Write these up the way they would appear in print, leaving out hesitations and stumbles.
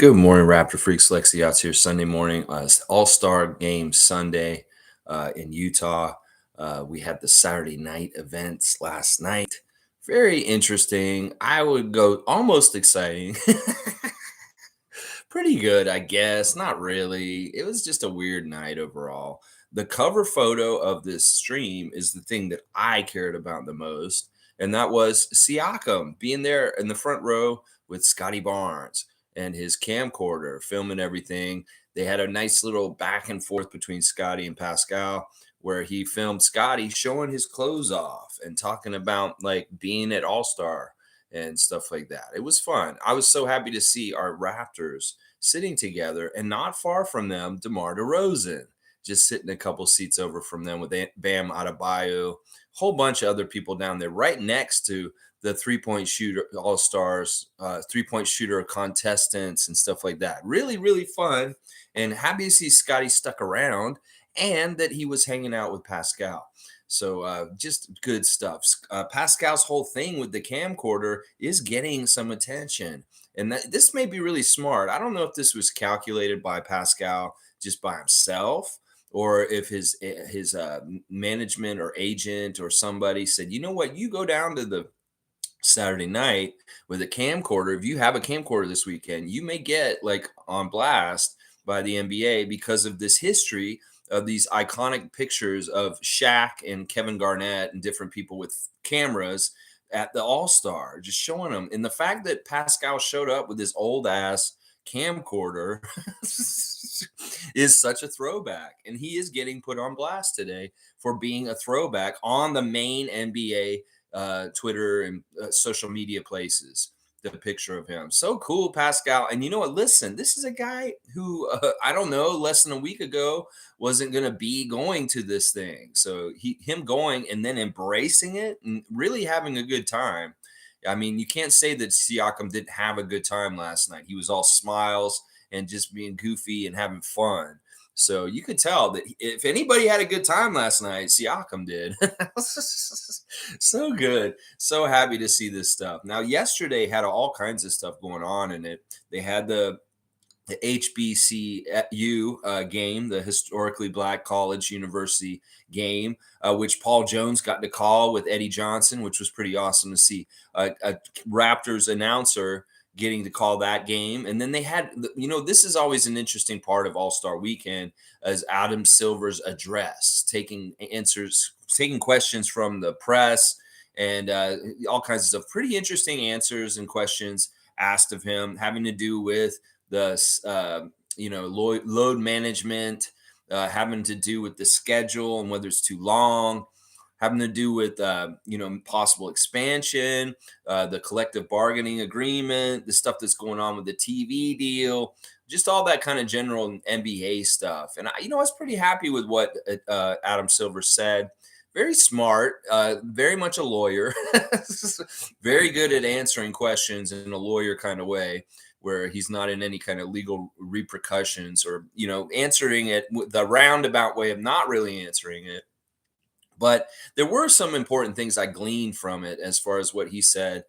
Good morning, Raptor Freaks. Lexi out here Sunday morning. All-Star Game Sunday in Utah. We had the Saturday night events last night. Very interesting. I would go almost exciting. Pretty good, I guess. Not really. It was just a weird night overall. The cover photo of this stream is the thing that I cared about the most, and that was Siakam being there in the front row with Scotty Barnes and his camcorder filming everything. They had a nice little back and forth between Scotty and Pascal where he filmed Scotty showing his clothes off and talking about like being at All-Star and stuff like that. It was fun. I was so happy to see our Raptors sitting together, and not far from them, DeMar DeRozan, just sitting a couple seats over from them with Bam Adebayo, whole bunch of other people down there, right next to the three-point shooter all-stars, three-point shooter contestants and stuff like that. Really, really fun, and happy to see Scotty stuck around and that he was hanging out with Pascal. So just good stuff. Pascal's whole thing with the camcorder is getting some attention. And this may be really smart. I don't know if this was calculated by Pascal just by himself, or if his management or agent or somebody said, you know what, you go down to the Saturday night with a camcorder. If you have a camcorder this weekend, you may get like on blast by the NBA because of this history of these iconic pictures of Shaq and Kevin Garnett and different people with cameras at the All-Star, just showing them. And the fact that Pascal showed up with his old ass camcorder is such a throwback. And he is getting put on blast today for being a throwback on the main NBA Twitter and social media places. The picture of him. So cool, Pascal. And you know what? Listen, this is a guy who, I don't know, less than a week ago wasn't going to be going to this thing. So him going and then embracing it and really having a good time. I mean, you can't say that Siakam didn't have a good time last night. He was all smiles and just being goofy and having fun. So you could tell that if anybody had a good time last night, Siakam did. So good. So happy to see this stuff. Now, yesterday had all kinds of stuff going on in it. They had the HBCU game, the historically black college university game, which Paul Jones got to call with Eddie Johnson, which was pretty awesome to see a Raptors announcer getting to call that game. And then they had, this is always an interesting part of All-Star Weekend, as Adam Silver's address, taking questions from the press and all kinds of stuff. Pretty interesting answers and questions asked of him, having to do with the load management, having to do with the schedule and whether it's too long, having to do with possible expansion, the collective bargaining agreement, the stuff that's going on with the TV deal, just all that kind of general NBA stuff. And I was pretty happy with what Adam Silver said. Very smart, very much a lawyer, very good at answering questions in a lawyer kind of way, where he's not in any kind of legal repercussions or, answering it the roundabout way of not really answering it. But there were some important things I gleaned from it as far as what he said.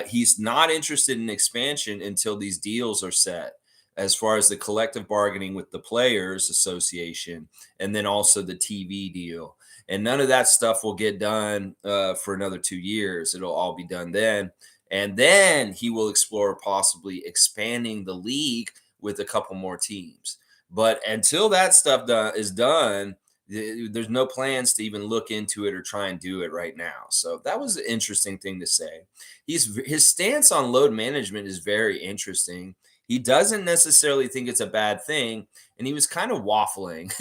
He's not interested in expansion until these deals are set, as far as the collective bargaining with the Players Association and then also the TV deal. And none of that stuff will get done for another 2 years. It'll all be done then. And then he will explore possibly expanding the league with a couple more teams. But until that stuff is done, there's no plans to even look into it or try and do it right now. So that was an interesting thing to say. His stance on load management is very interesting. He doesn't necessarily think it's a bad thing, and he was kind of waffling.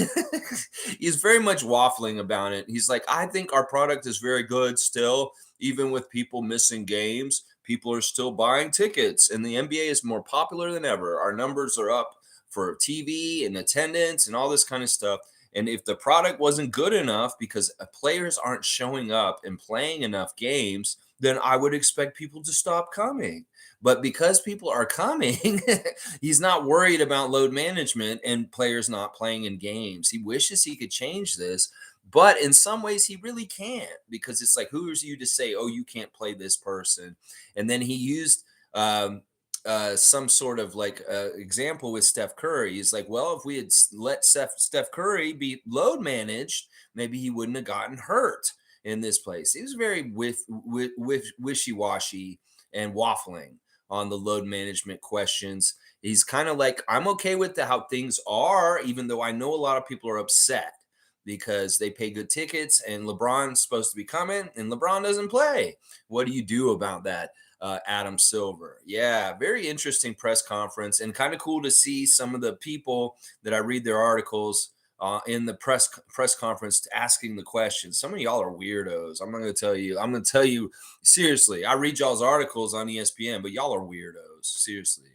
He's very much waffling about it. He's like, I think our product is very good still, even with people missing games. People are still buying tickets, and the NBA is more popular than ever. Our numbers are up for TV and attendance and all this kind of stuff. And if the product wasn't good enough because players aren't showing up and playing enough games, then I would expect people to stop coming. But because people are coming, he's not worried about load management and players not playing in games. He wishes he could change this, but in some ways he really can't, because it's like, who is you to say, oh, you can't play this person? And then he used some sort of like example with Steph Curry. He's like, well, if we had let Steph Curry be load managed, maybe he wouldn't have gotten hurt in this place. He was very wishy-washy and waffling on the load management questions. He's kind of like, I'm okay with how things are, even though I know a lot of people are upset because they pay good tickets and LeBron's supposed to be coming and LeBron doesn't play. What do you do about that? Adam Silver. Yeah, very interesting press conference and kind of cool to see some of the people that I read their articles in the press conference asking the questions. Some of y'all are weirdos. I'm going to tell you seriously. I read y'all's articles on ESPN, but y'all are weirdos. Seriously.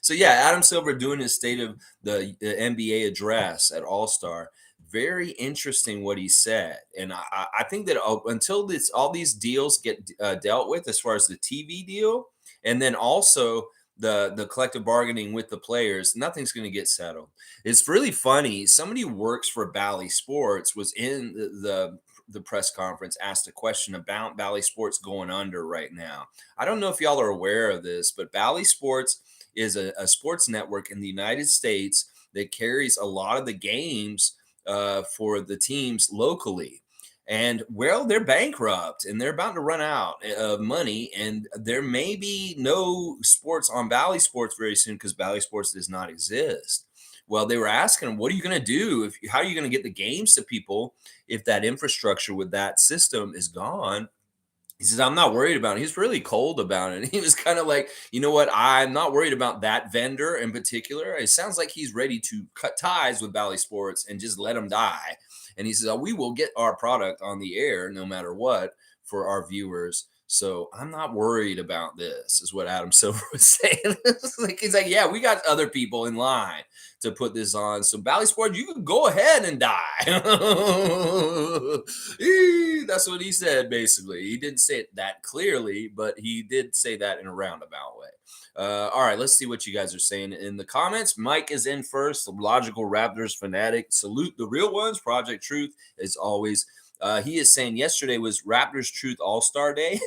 So yeah, Adam Silver doing his state of the NBA address at All-Star. Very interesting what he said, and I think that until all these deals get dealt with, as far as the TV deal, and then also the collective bargaining with the players, nothing's going to get settled. It's really funny. Somebody who works for Bally Sports was in the press conference, asked a question about Bally Sports going under right now. I don't know if y'all are aware of this, but Bally Sports is a sports network in the United States that carries a lot of the games for the teams locally. And well, they're bankrupt and they're about to run out of money. And there may be no sports on Bally Sports very soon because Bally Sports does not exist. Well, they were asking, what are you going to do? How are you going to get the games to people if that infrastructure with that system is gone? He says, I'm not worried about it. He's really cold about it. He was kind of like, you know what? I'm not worried about that vendor in particular. It sounds like he's ready to cut ties with Bally Sports and just let them die. And he says, we will get our product on the air no matter what for our viewers. So I'm not worried about this, is what Adam Silver was saying. He's like, yeah, we got other people in line to put this on. So Bally Sports, you can go ahead and die. That's what he said, basically. He didn't say it that clearly, but he did say that in a roundabout way. All right, let's see what you guys are saying in the comments. Mike is in first, the logical Raptors fanatic. Salute the real ones. Project Truth, as always. He is saying yesterday was Raptors Truth All-Star Day.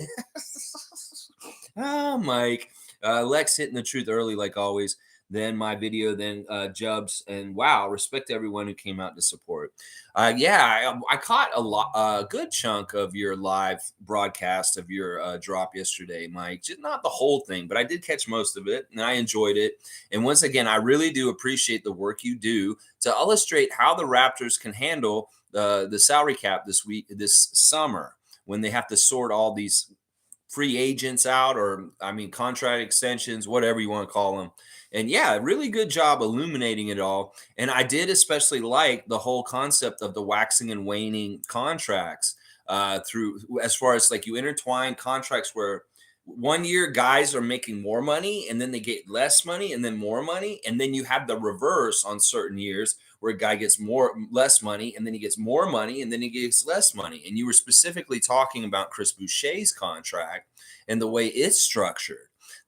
Mike. Lex hitting the truth early, like always. Then my video, then Jubs, and wow, respect to everyone who came out to support. I caught a good chunk of your live broadcast of your drop yesterday, Mike. Just not the whole thing, but I did catch most of it, and I enjoyed it. And once again, I really do appreciate the work you do to illustrate how the Raptors can handle the salary cap this summer, when they have to sort all these free agents out, or contract extensions, whatever you want to call them. And yeah, really good job illuminating it all. And I did especially like the whole concept of the waxing and waning contracts through, as far as like you intertwine contracts where 1 year guys are making more money and then they get less money and then more money. And then you have the reverse on certain years where a guy gets less money and then he gets more money and then he gets less money. And you were specifically talking about Chris Boucher's contract and the way it's structured.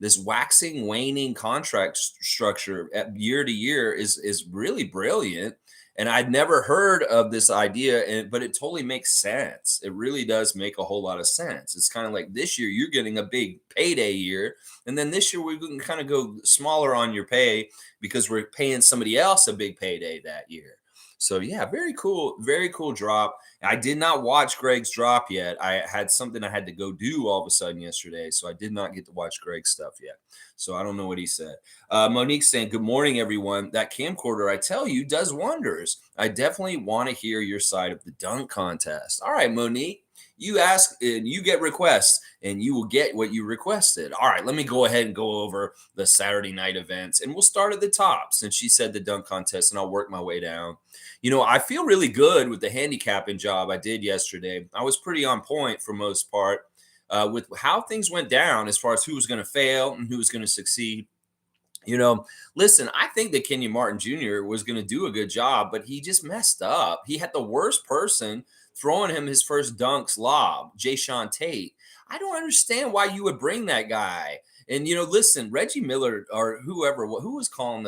This waxing, waning contract structure at year to year is really brilliant. And I'd never heard of this idea, but it totally makes sense. It really does make a whole lot of sense. It's kind of like this year you're getting a big payday year, and then this year we can kind of go smaller on your pay because we're paying somebody else a big payday that year. So yeah, very cool drop. I did not watch Greg's drop yet. I had something I had to go do all of a sudden yesterday, so I did not get to watch Greg's stuff yet. So I don't know what he said. Monique saying, good morning, everyone. That camcorder, I tell you, does wonders. I definitely want to hear your side of the dunk contest. All right, Monique. You ask and you get requests, and you will get what you requested. All right, let me go ahead and go over the Saturday night events, and we'll start at the top since she said the dunk contest, and I'll work my way down. You know, I feel really good with the handicapping job I did yesterday. I was pretty on point for most part with how things went down as far as who was going to fail and who was going to succeed. You know, listen, I think that Kenyon Martin Jr. was going to do a good job, but he just messed up. He had the worst person throwing him his first dunks lob, Jayshawn Tate. I don't understand why you would bring that guy. And, you know, listen, Reggie Miller or who was calling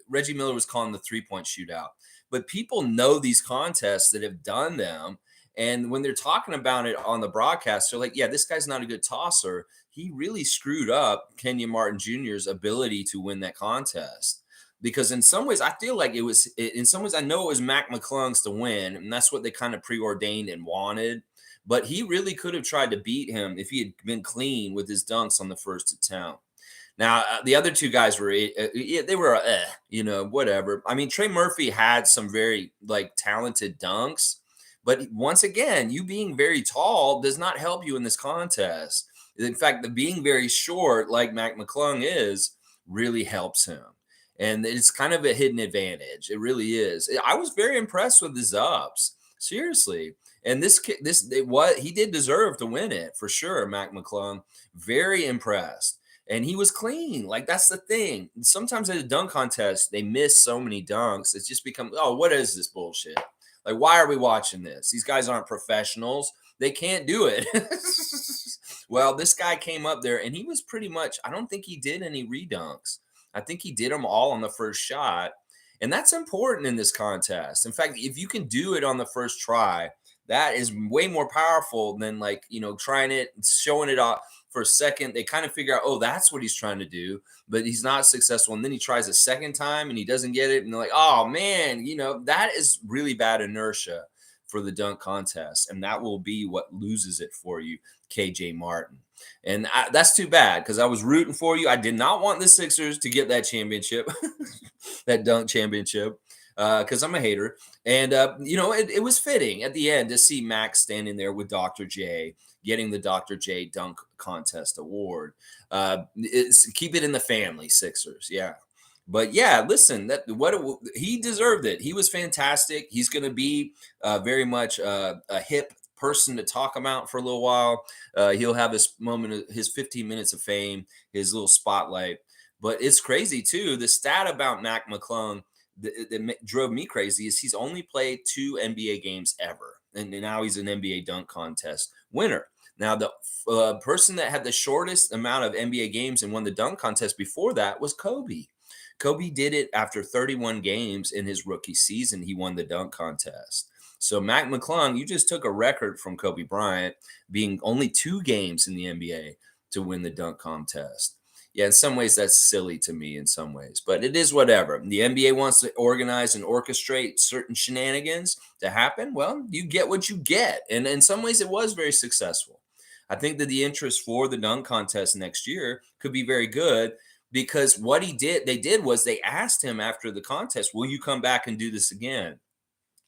Reggie Miller was calling the 3-point shootout. But people know these contests that have done them. And when they're talking about it on the broadcast, they're like, yeah, this guy's not a good tosser. he really screwed up Kenyon Martin Jr.'s ability to win that contest. Because in some ways, I feel like in some ways, I know it was Mac McClung's to win, and that's what they kind of preordained and wanted. But he really could have tried to beat him if he had been clean with his dunks on the first attempt. Now, the other two guys were, they were, whatever. I mean, Trey Murphy had some very talented dunks, but once again, you being very tall does not help you in this contest. In fact, the being very short, like Mac McClung is, really helps him. And it's kind of a hidden advantage. It really is. I was very impressed with his ups. Seriously. And he did deserve to win it for sure, Mac McClung. Very impressed. And he was clean. Like, that's the thing. Sometimes at a dunk contest, they miss so many dunks. It's just become, oh, what is this bullshit? Like, why are we watching this? These guys aren't professionals. They can't do it. Well, this guy came up there and he was pretty much, I don't think he did any redunks. I think he did them all on the first shot. And that's important in this contest. In fact, if you can do it on the first try, that is way more powerful than trying it, showing it off for a second. They kind of figure out, oh, that's what he's trying to do, but he's not successful. And then he tries a second time and he doesn't get it. And they're like, oh man, that is really bad inertia for the dunk contest. And that will be what loses it for you, KJ Martin. And that's too bad because I was rooting for you. I did not want the Sixers to get that championship, that dunk championship, because I'm a hater. And, it was fitting at the end to see Max standing there with Dr. J, getting the Dr. J Dunk Contest Award. Keep it in the family, Sixers. Yeah. But yeah, listen, he deserved it. He was fantastic. He's going to be very much a hip person to talk about for a little while. He'll have his moment, his 15 minutes of fame, his little spotlight. But it's crazy too. The stat about Mac McClung that drove me crazy is he's only played 2 NBA games ever, and now he's an NBA dunk contest winner. Now, the person that had the shortest amount of NBA games and won the dunk contest before that was Kobe. Kobe did it after 31 games in his rookie season. He won the dunk contest. So Mac McClung, you just took a record from Kobe Bryant being only 2 games in the NBA to win the dunk contest. Yeah, in some ways that's silly to me in some ways, but it is whatever. The NBA wants to organize and orchestrate certain shenanigans to happen. Well, you get what you get. And in some ways it was very successful. I think that the interest for the dunk contest next year could be very good because what they did was they asked him after the contest, will you come back and do this again?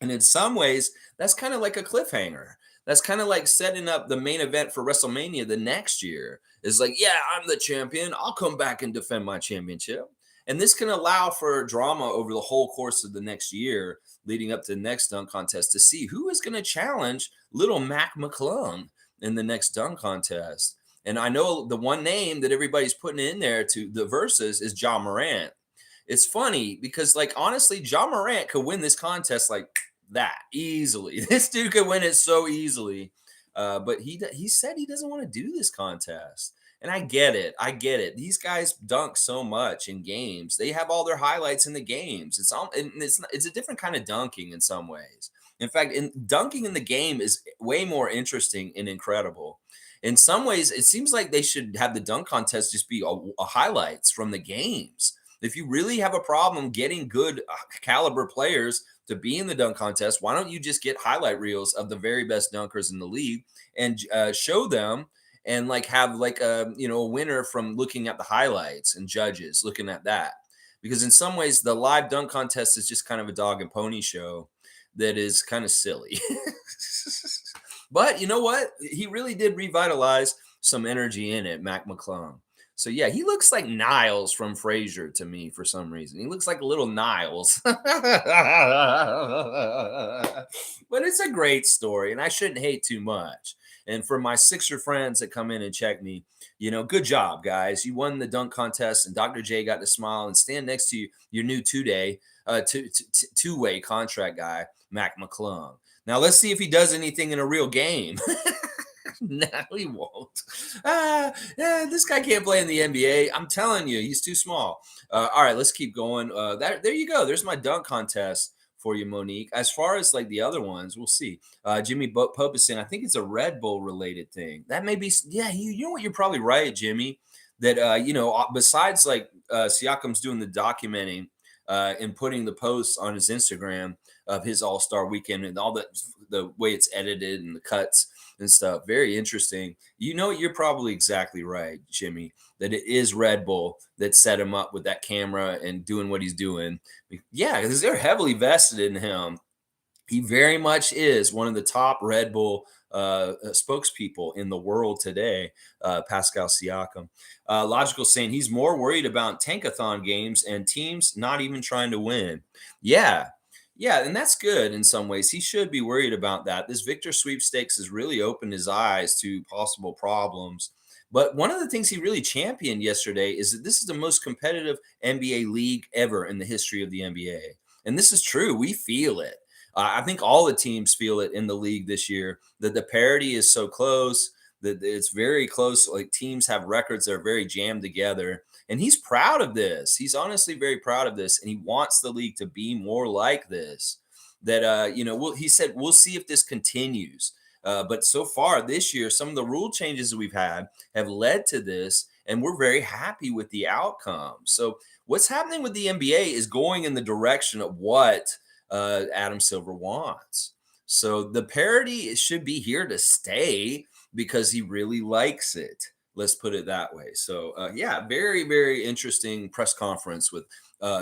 And in some ways, that's kind of like a cliffhanger. That's kind of like setting up the main event for WrestleMania the next year. It's like, yeah, I'm the champion. I'll come back and defend my championship. And this can allow for drama over the whole course of the next year leading up to the next dunk contest to see who is going to challenge little Mac McClung in the next dunk contest. And I know the one name that everybody's putting in there to the verses is Ja Morant. It's funny because, honestly, Ja Morant could win this contest that easily. This dude could win it so easily. But he said he doesn't want to do this contest. And I get it. These guys dunk so much in games. They have all their highlights in the games. It's a different kind of dunking in some ways. In fact, dunking in the game is way more interesting and incredible. In some ways, it seems like they should have the dunk contest just be a highlights from the games. If you really have a problem getting good caliber players to be in the dunk contest, why don't you just get highlight reels of the very best dunkers in the league and show them and have a winner from looking at the highlights and judges looking at that? Because in some ways, the live dunk contest is just kind of a dog and pony show that is kind of silly. But you know what? He really did revitalize some energy in it, Mac McClung. So, yeah, he looks like Niles from Frasier to me for some reason. He looks like a little Niles. But it's a great story, and I shouldn't hate too much. And for my Sixer friends that come in and check me, good job, guys. You won the dunk contest, and Dr. J got to smile and stand next to your new two-way contract guy, Mac McClung. Now, let's see if he does anything in a real game. No, he won't. This guy can't play in the NBA. I'm telling you, he's too small. All right, let's keep going. There you go. There's my dunk contest for you, Monique. As far as like the other ones, we'll see. Jimmy Pope is saying, I think it's a Red Bull related thing. That may be, yeah, you know what? You're probably right, Jimmy. That, besides like Siakam's doing the documenting and putting the posts on his Instagram of his All-Star weekend and all the way it's edited and the cuts and stuff. Very interesting. You know, you're probably exactly right, Jimmy, that it is Red Bull that set him up with that camera and doing what he's doing. Yeah, because they're heavily vested in him. He very much is one of the top Red Bull spokespeople in the world today, Pascal Siakam. Logical saying he's more worried about tankathon games and teams not even trying to win. Yeah. Yeah, and that's good in some ways. He should be worried about that. This Victor sweepstakes has really opened his eyes to possible problems. But one of the things he really championed yesterday is that this is the most competitive NBA league ever in the history of the NBA. And this is true. We feel it. I think all the teams feel it in the league this year, that the parity is so close, that it's very close. Like teams have records that are very jammed together. And he's proud of this. He's honestly very proud of this. And he wants the league to be more like this. That, he said, we'll see if this continues. But so far this year, some of the rule changes that we've had have led to this. And we're very happy with the outcome. So what's happening with the NBA is going in the direction of what Adam Silver wants. So the parity should be here to stay because he really likes it. Let's put it that way. So very, very interesting press conference with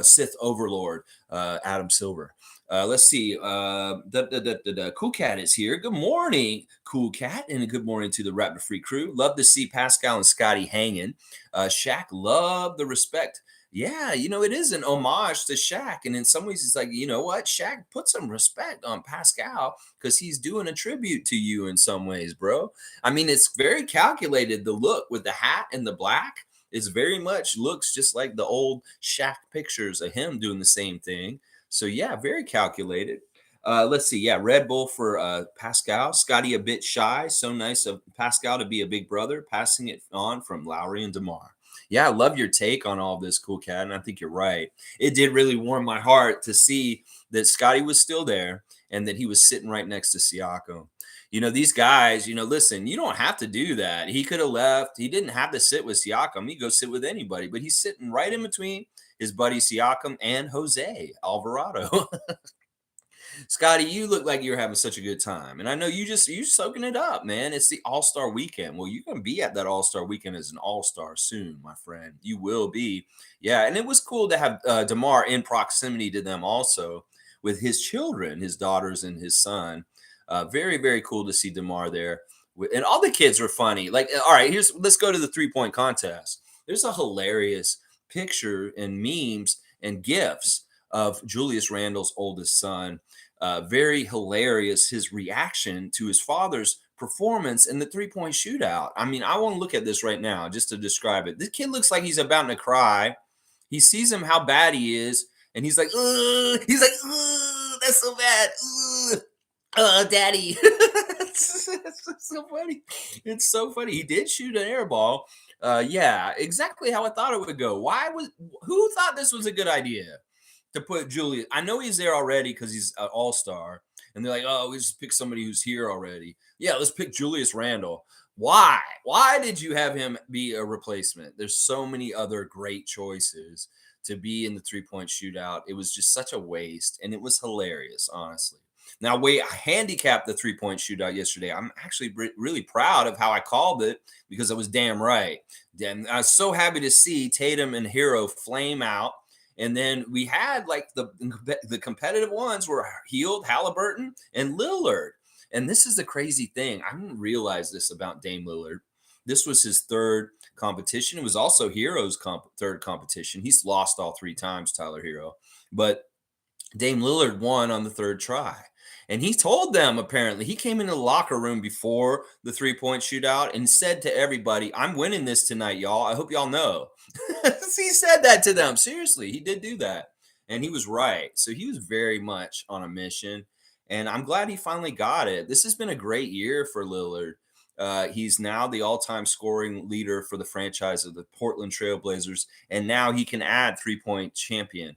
Sith Overlord Adam Silver. Let's see. Cool Cat is here. Good morning, Cool Cat, and good morning to the Raptor Free crew. Love to see Pascal and Scottie hanging. Shaq, love the respect. Yeah, it is an homage to Shaq. And in some ways, it's like, you know what? Shaq put some respect on Pascal because he's doing a tribute to you in some ways, bro. I mean, it's very calculated. The look with the hat and the black is very much looks just like the old Shaq pictures of him doing the same thing. So, yeah, very calculated. Let's see. Yeah, Red Bull for Pascal. Scottie a bit shy. So nice of Pascal to be a big brother, passing it on from Lowry and DeMar. Yeah, I love your take on all this, Cool Cat, and I think you're right. It did really warm my heart to see that Scottie was still there and that he was sitting right next to Siakam. These guys, listen, you don't have to do that. He could have left. He didn't have to sit with Siakam. He could go sit with anybody, but he's sitting right in between his buddy Siakam and Jose Alvarado. Scottie, you look like you're having such a good time. And I know you're soaking it up, man. It's the All-Star weekend. Well, you're going to be at that All-Star weekend as an All-Star soon, my friend. You will be. Yeah, and it was cool to have DeMar in proximity to them also with his children, his daughters and his son. Very, very cool to see DeMar there. And all the kids were funny. Like, all right, let's go to the three-point contest. There's a hilarious picture and memes and GIFs of Julius Randle's oldest son. Very hilarious, his reaction to his father's performance in the three-point shootout. I mean, I want to look at this right now just to describe it. This kid looks like he's about to cry. He sees him how bad he is, and he's like, ugh. He's like, ugh, that's so bad. Ugh. Daddy. It's so funny. It's so funny. He did shoot an air ball. Yeah, exactly how I thought it would go. Who thought this was a good idea? To put Julius, I know he's there already because he's an all-star. And they're like, oh, we just pick somebody who's here already. Yeah, let's pick Julius Randle. Why? Why did you have him be a replacement? There's so many other great choices to be in the three-point shootout. It was just such a waste. And it was hilarious, honestly. Now, I handicapped the three-point shootout yesterday. I'm actually really proud of how I called it because I was damn right. And I was so happy to see Tatum and Hero flame out. And then we had like the competitive ones were Hield, Halliburton, and Lillard. And this is the crazy thing. I didn't realize this about Dame Lillard. This was his third competition. It was also Hero's third competition. He's lost all three times, Tyler Hero. But Dame Lillard won on the third try. And he told them, apparently, he came into the locker room before the three-point shootout and said to everybody, I'm winning this tonight, y'all. I hope y'all know. He said that to them. Seriously, he did do that. And he was right. So he was very much on a mission. And I'm glad he finally got it. This has been a great year for Lillard. He's now the all-time scoring leader for the franchise of the Portland Trailblazers, and now he can add three-point champion.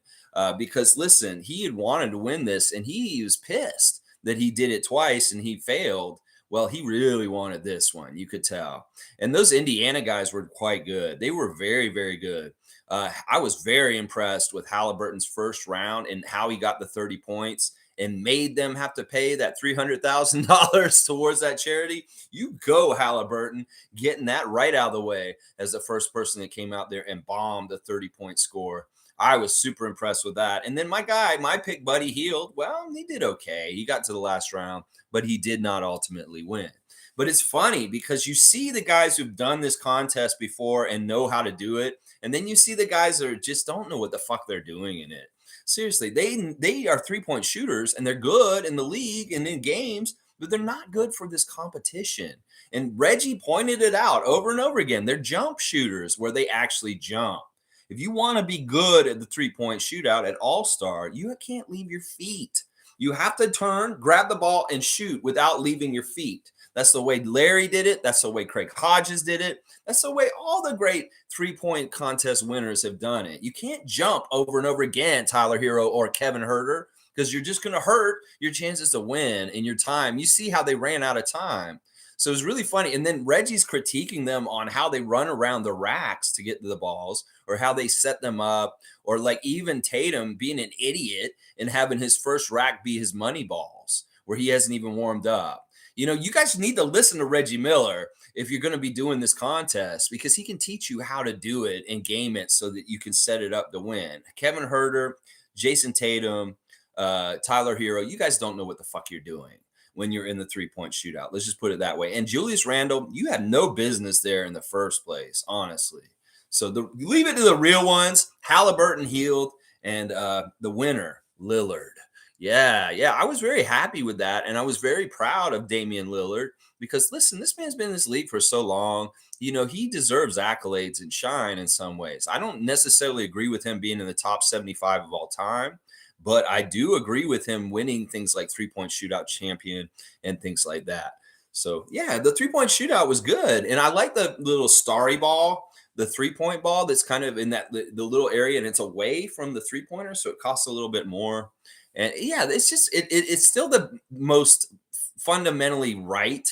Because listen, he had wanted to win this, and he was pissed that he did it twice and he failed. Well, he really wanted this one, you could tell. And those Indiana guys were quite good. They were very, very good. I was very impressed with Halliburton's first round and how he got the 30 points and made them have to pay that $300,000 towards that charity. You go, Halliburton, getting that right out of the way as the first person that came out there and bombed a 30-point score. I was super impressed with that. And then my guy, my pick, Buddy Hield, well, he did okay. He got to the last round, but he did not ultimately win. But it's funny because you see the guys who've done this contest before and know how to do it. And then you see the guys that just don't know what the fuck they're doing in it. Seriously, they are three-point shooters and they're good in the league and in games, but they're not good for this competition. And Reggie pointed it out over and over again. They're jump shooters where they actually jump. If you want to be good at the three-point shootout at All-Star, you can't leave your feet. You have to turn, grab the ball, and shoot without leaving your feet. That's the way Larry did it. That's the way Craig Hodges did it. That's the way all the great three-point contest winners have done it. You can't jump over and over again, Tyler Hero or Kevin Huerter, because you're just going to hurt your chances to win in your time. You see how they ran out of time. So it was really funny. And then Reggie's critiquing them on how they run around the racks to get to the balls or how they set them up, or like even Tatum being an idiot and having his first rack be his money balls where he hasn't even warmed up. You know, you guys need to listen to Reggie Miller if you're going to be doing this contest, because he can teach you how to do it and game it so that you can set it up to win. Kevin Huerter, Jason Tatum, Tyler Hero, you guys don't know what the fuck you're doing when you're in the three-point shootout. Let's just put it that way. And Julius Randle, you had no business there in the first place, honestly. So leave it to the real ones, Halliburton, Hield, and the winner, Lillard. Yeah, I was very happy with that, and I was very proud of Damian Lillard because, listen, this man's been in this league for so long. You know, he deserves accolades and shine in some ways. I don't necessarily agree with him being in the top 75 of all time, but I do agree with him winning things like three-point shootout champion and things like that. So, yeah, the three-point shootout was good, and I like the little starry ball, the three-point ball that's kind of in that the little area, and it's away from the three-pointer, so it costs a little bit more. And yeah, it's just it's still the most fundamentally right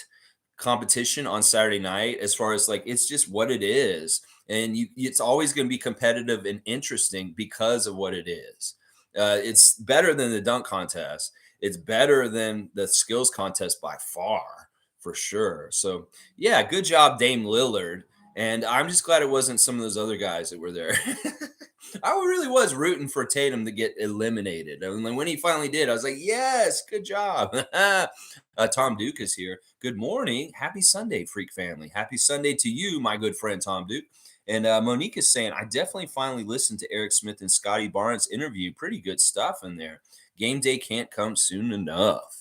competition on Saturday night as far as like it's just what it is, and it's always going to be competitive and interesting because of what it is. It's better than the dunk contest. It's better than the skills contest by far, for sure. So yeah, good job, Dame Lillard. And I'm just glad it wasn't some of those other guys that were there. I really was rooting for Tatum to get eliminated. And when he finally did, I was like, yes, good job. Tom Duke is here. Good morning. Happy Sunday, Freak family. Happy Sunday to you, my good friend, Tom Duke. And Monique is saying, I definitely finally listened to Eric Smith and Scottie Barnes interview. Pretty good stuff in there. Game day can't come soon enough.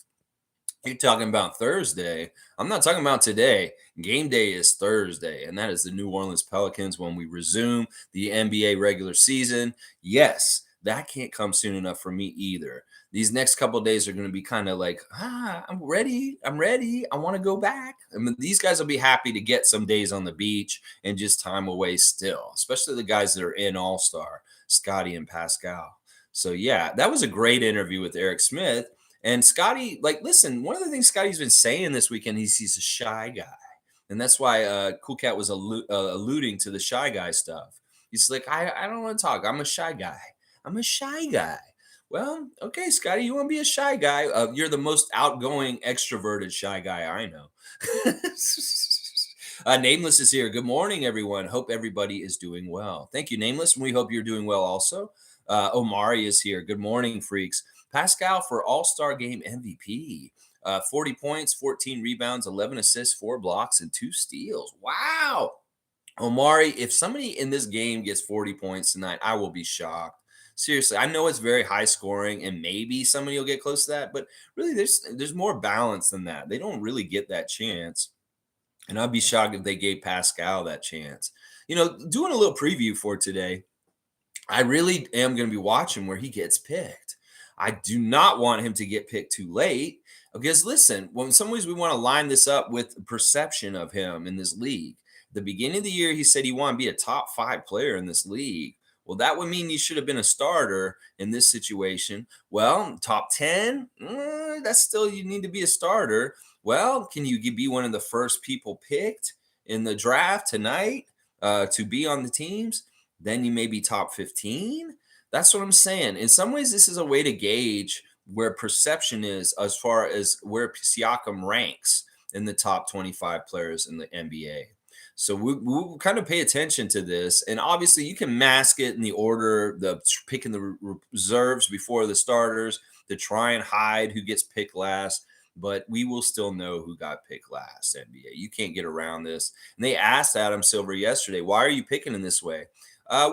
You're talking about Thursday. I'm not talking about today. Game day is Thursday, and that is the New Orleans Pelicans when we resume the NBA regular season. Yes, that can't come soon enough for me either. These next couple of days are going to be kind of like, I'm ready. I want to go back. I mean, these guys will be happy to get some days on the beach and just time away still, especially the guys that are in All-Star, Scottie and Pascal. So, yeah, that was a great interview with Eric Smith. And Scottie, like, listen, one of the things Scottie's been saying this weekend, he's a shy guy. And that's why Cool Cat was alluding to the shy guy stuff. He's like, I don't want to talk. I'm a shy guy. Well, okay, Scottie, you want to be a shy guy? You're the most outgoing, extroverted shy guy I know. Nameless is here. Good morning, everyone. Hope everybody is doing well. Thank you, Nameless. And we hope you're doing well also. Omari is here. Good morning, freaks. Pascal for All-Star Game MVP. 40 points, 14 rebounds, 11 assists, 4 blocks, and 2 steals. Wow. Omari, if somebody in this game gets 40 points tonight, I will be shocked. Seriously, I know it's very high scoring, and maybe somebody will get close to that, but really there's more balance than that. They don't really get that chance. And I'd be shocked if they gave Pascal that chance. You know, doing a little preview for today, I really am going to be watching where he gets picked. I do not want him to get picked too late because listen, well, in some ways we want to line this up with the perception of him in this league. At the beginning of the year, he said he wanted to be a top 5 player in this league. Well, that would mean you should have been a starter in this situation. Well, top 10, that's still you need to be a starter. Well, can you be one of the first people picked in the draft tonight to be on the teams? Then you may be top 15. That's what I'm saying. In some ways, this is a way to gauge where perception is as far as where Siakam ranks in the top 25 players in the NBA. So we'll kind of pay attention to this. And obviously, you can mask it in the order, the picking the reserves before the starters to try and hide who gets picked last. But we will still know who got picked last, NBA. You can't get around this. And they asked Adam Silver yesterday, why are you picking in this way?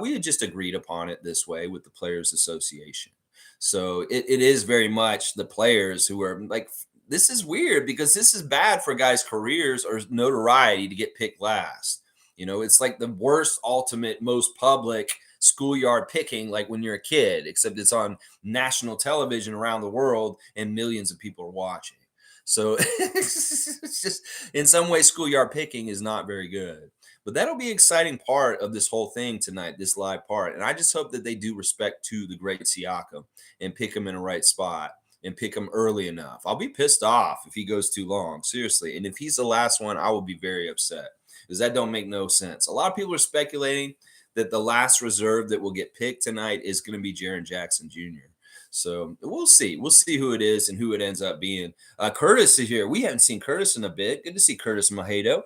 We had just agreed upon it this way with the Players Association. So it is very much the players who are like, this is weird because this is bad for guys' careers or notoriety to get picked last. It's like the worst, ultimate, most public schoolyard picking, like when you're a kid, except it's on national television around the world and millions of people are watching. So it's just in some ways, schoolyard picking is not very good. But that'll be an exciting part of this whole thing tonight, this live part. And I just hope that they do respect to the great Siakam and pick him in the right spot and pick him early enough. I'll be pissed off if he goes too long, seriously. And if he's the last one, I will be very upset because that don't make no sense. A lot of people are speculating that the last reserve that will get picked tonight is going to be Jaren Jackson Jr. So we'll see. We'll see who it is and who it ends up being. Curtis is here. We haven't seen Curtis in a bit. Good to see Curtis Mahedo.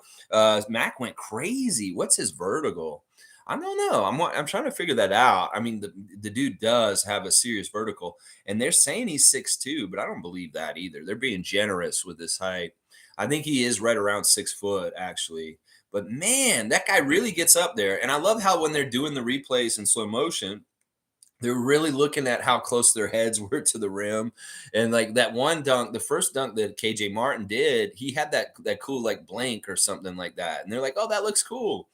Mac went crazy. What's his vertical? I don't know. I'm trying to figure that out. I mean, the dude does have a serious vertical, and they're saying he's 6'2", but I don't believe that either. They're being generous with his height. I think he is right around 6 foot, actually. But man, that guy really gets up there. And I love how when they're doing the replays in slow motion, they're really looking at how close their heads were to the rim. And like that one dunk, the first dunk that KJ Martin did, he had that cool like blank or something like that. And they're like, oh, that looks cool.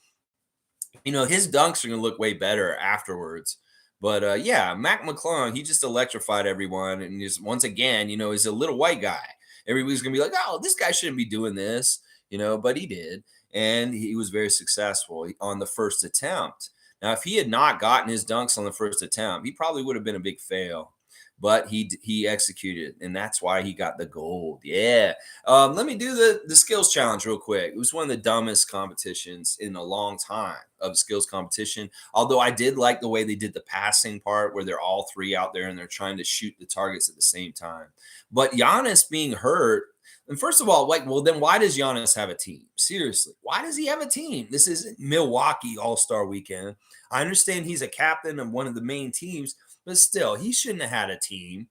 His dunks are going to look way better afterwards. But yeah, Mac McClung, he just electrified everyone. And just once again, he's a little white guy. Everybody's going to be like, oh, this guy shouldn't be doing this, but he did. And he was very successful on the first attempt. Now, if he had not gotten his dunks on the first attempt, he probably would have been a big fail. But he executed, and that's why he got the gold. Yeah. Let me do the skills challenge real quick. It was one of the dumbest competitions in a long time of skills competition. Although I did like the way they did the passing part where they're all three out there and they're trying to shoot the targets at the same time. But Giannis being hurt, and first of all, then why does Giannis have a team? Seriously, why does he have a team? This is Milwaukee All-Star Weekend. I understand he's a captain of one of the main teams, but still, he shouldn't have had a team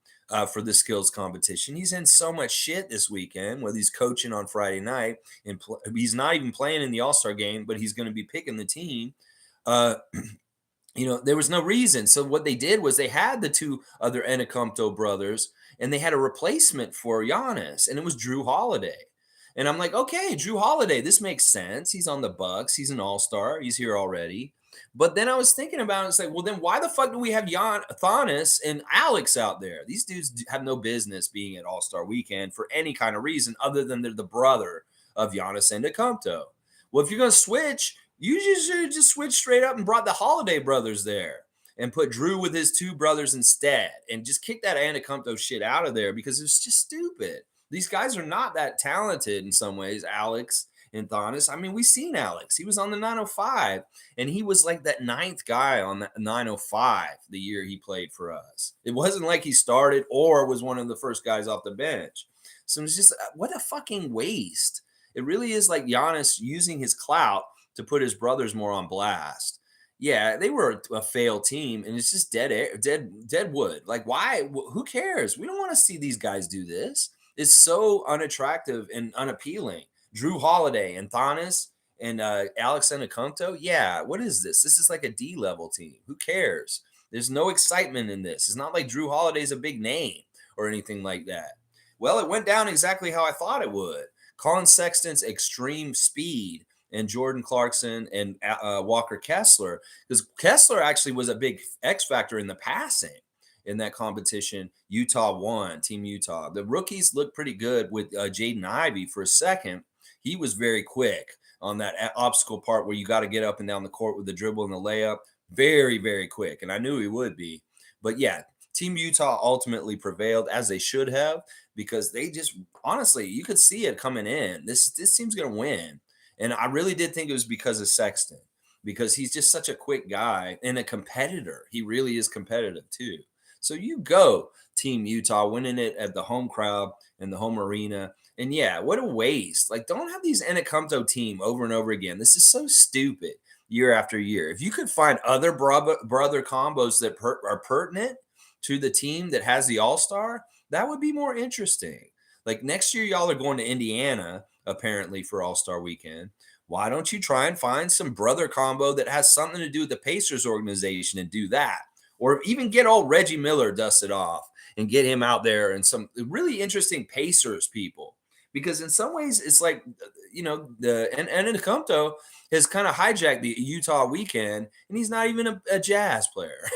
for the skills competition. He's in so much shit this weekend, whether he's coaching on Friday night, and he's not even playing in the All-Star game, but he's going to be picking the team. There was no reason. So what they did was they had the two other Antetokounmpo brothers, and they had a replacement for Giannis, and it was Drew Holiday. And I'm like, okay, Drew Holiday, this makes sense. He's on the Bucks. He's an all-star. He's here already. But then I was thinking about it. It's like, well, then why the fuck do we have Giannis and Alex out there? These dudes have no business being at All-Star Weekend for any kind of reason other than they're the brother of Giannis Antetokounmpo. Well, if you're going to switch, you just switch straight up and brought the Holiday brothers there and put Drew with his two brothers instead and just kick that Antetokounmpo shit out of there because it's just stupid. These guys are not that talented in some ways, Alex and Thomas. I mean, we've seen Alex. He was on the 905, and he was like that ninth guy on the 905 the year he played for us. It wasn't like he started or was one of the first guys off the bench. So it's just, what a fucking waste. It really is like Giannis using his clout to put his brothers more on blast. Yeah, they were a failed team, and it's just dead wood. Like, why? Who cares? We don't want to see these guys do this. It's so unattractive and unappealing. Drew Holiday and Thomas and Alex Antetokounmpo. Yeah, what is this? This is like a D-level team. Who cares? There's no excitement in this. It's not like Drew Holiday's a big name or anything like that. Well, it went down exactly how I thought it would. Colin Sexton's extreme speed and Jordan Clarkson and Walker Kessler, because Kessler actually was a big X factor in the passing. in that competition. Utah won, Team Utah. The rookies looked pretty good with Jaden Ivey for a second. He was very quick on that obstacle part where you got to get up and down the court with the dribble and the layup. Very, very quick. And I knew he would be. But yeah, Team Utah ultimately prevailed, as they should have, because they just, honestly, you could see it coming in. This team's going to win. And I really did think it was because of Sexton, because he's just such a quick guy and a competitor. He really is competitive too. So you go, Team Utah, winning it at the home crowd and the home arena. And yeah, what a waste. Like, don't have these Encanto team over and over again. This is so stupid year after year. If you could find other brother combos that are pertinent to the team that has the All-Star, that would be more interesting. Like, next year, y'all are going to Indiana, apparently, for All-Star weekend. Why don't you try and find some brother combo that has something to do with the Pacers organization and do that? Or even get old Reggie Miller dusted off and get him out there and some really interesting Pacers people. Because in some ways, it's like, the Encanto has kind of hijacked the Utah weekend, and he's not even a Jazz player.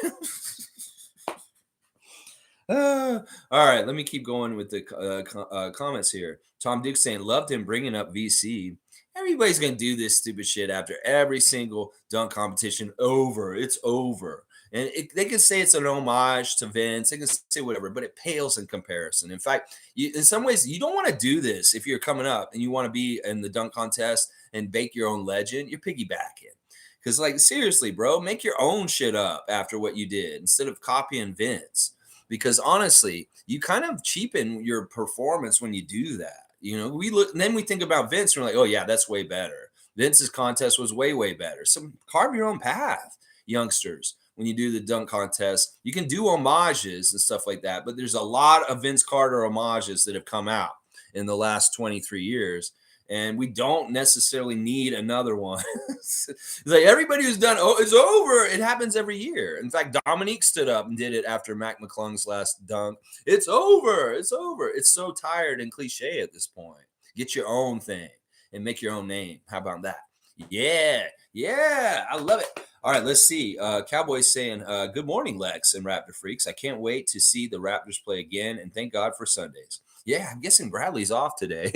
All right, let me keep going with the comments here. Tom Duke saying, loved him bringing up VC. Everybody's going to do this stupid shit after every single dunk competition over. It's over. And they can say it's an homage to Vince. They can say whatever, but it pales in comparison. In fact, in some ways, you don't want to do this if you're coming up and you want to be in the dunk contest and bake your own legend. You're piggybacking. Because, like, seriously, bro, make your own shit up after what you did instead of copying Vince. Because honestly, you kind of cheapen your performance when you do that. We look, and then we think about Vince, and we're like, oh yeah, that's way better. Vince's contest was way, way better. So carve your own path, youngsters. When you do the dunk contest, you can do homages and stuff like that. But there's a lot of Vince Carter homages that have come out in the last 23 years. And we don't necessarily need another one. It's like everybody who's done, it's over. It happens every year. In fact, Dominique stood up and did it after McClung's last dunk. It's over. It's over. It's so tired and cliche at this point. Get your own thing and make your own name. How about that? Yeah. Yeah. I love it. All right, let's see. Cowboys saying, good morning, Lex and Raptor Freaks. I can't wait to see the Raptors play again, and thank God for Sundays. Yeah, I'm guessing Bradley's off today.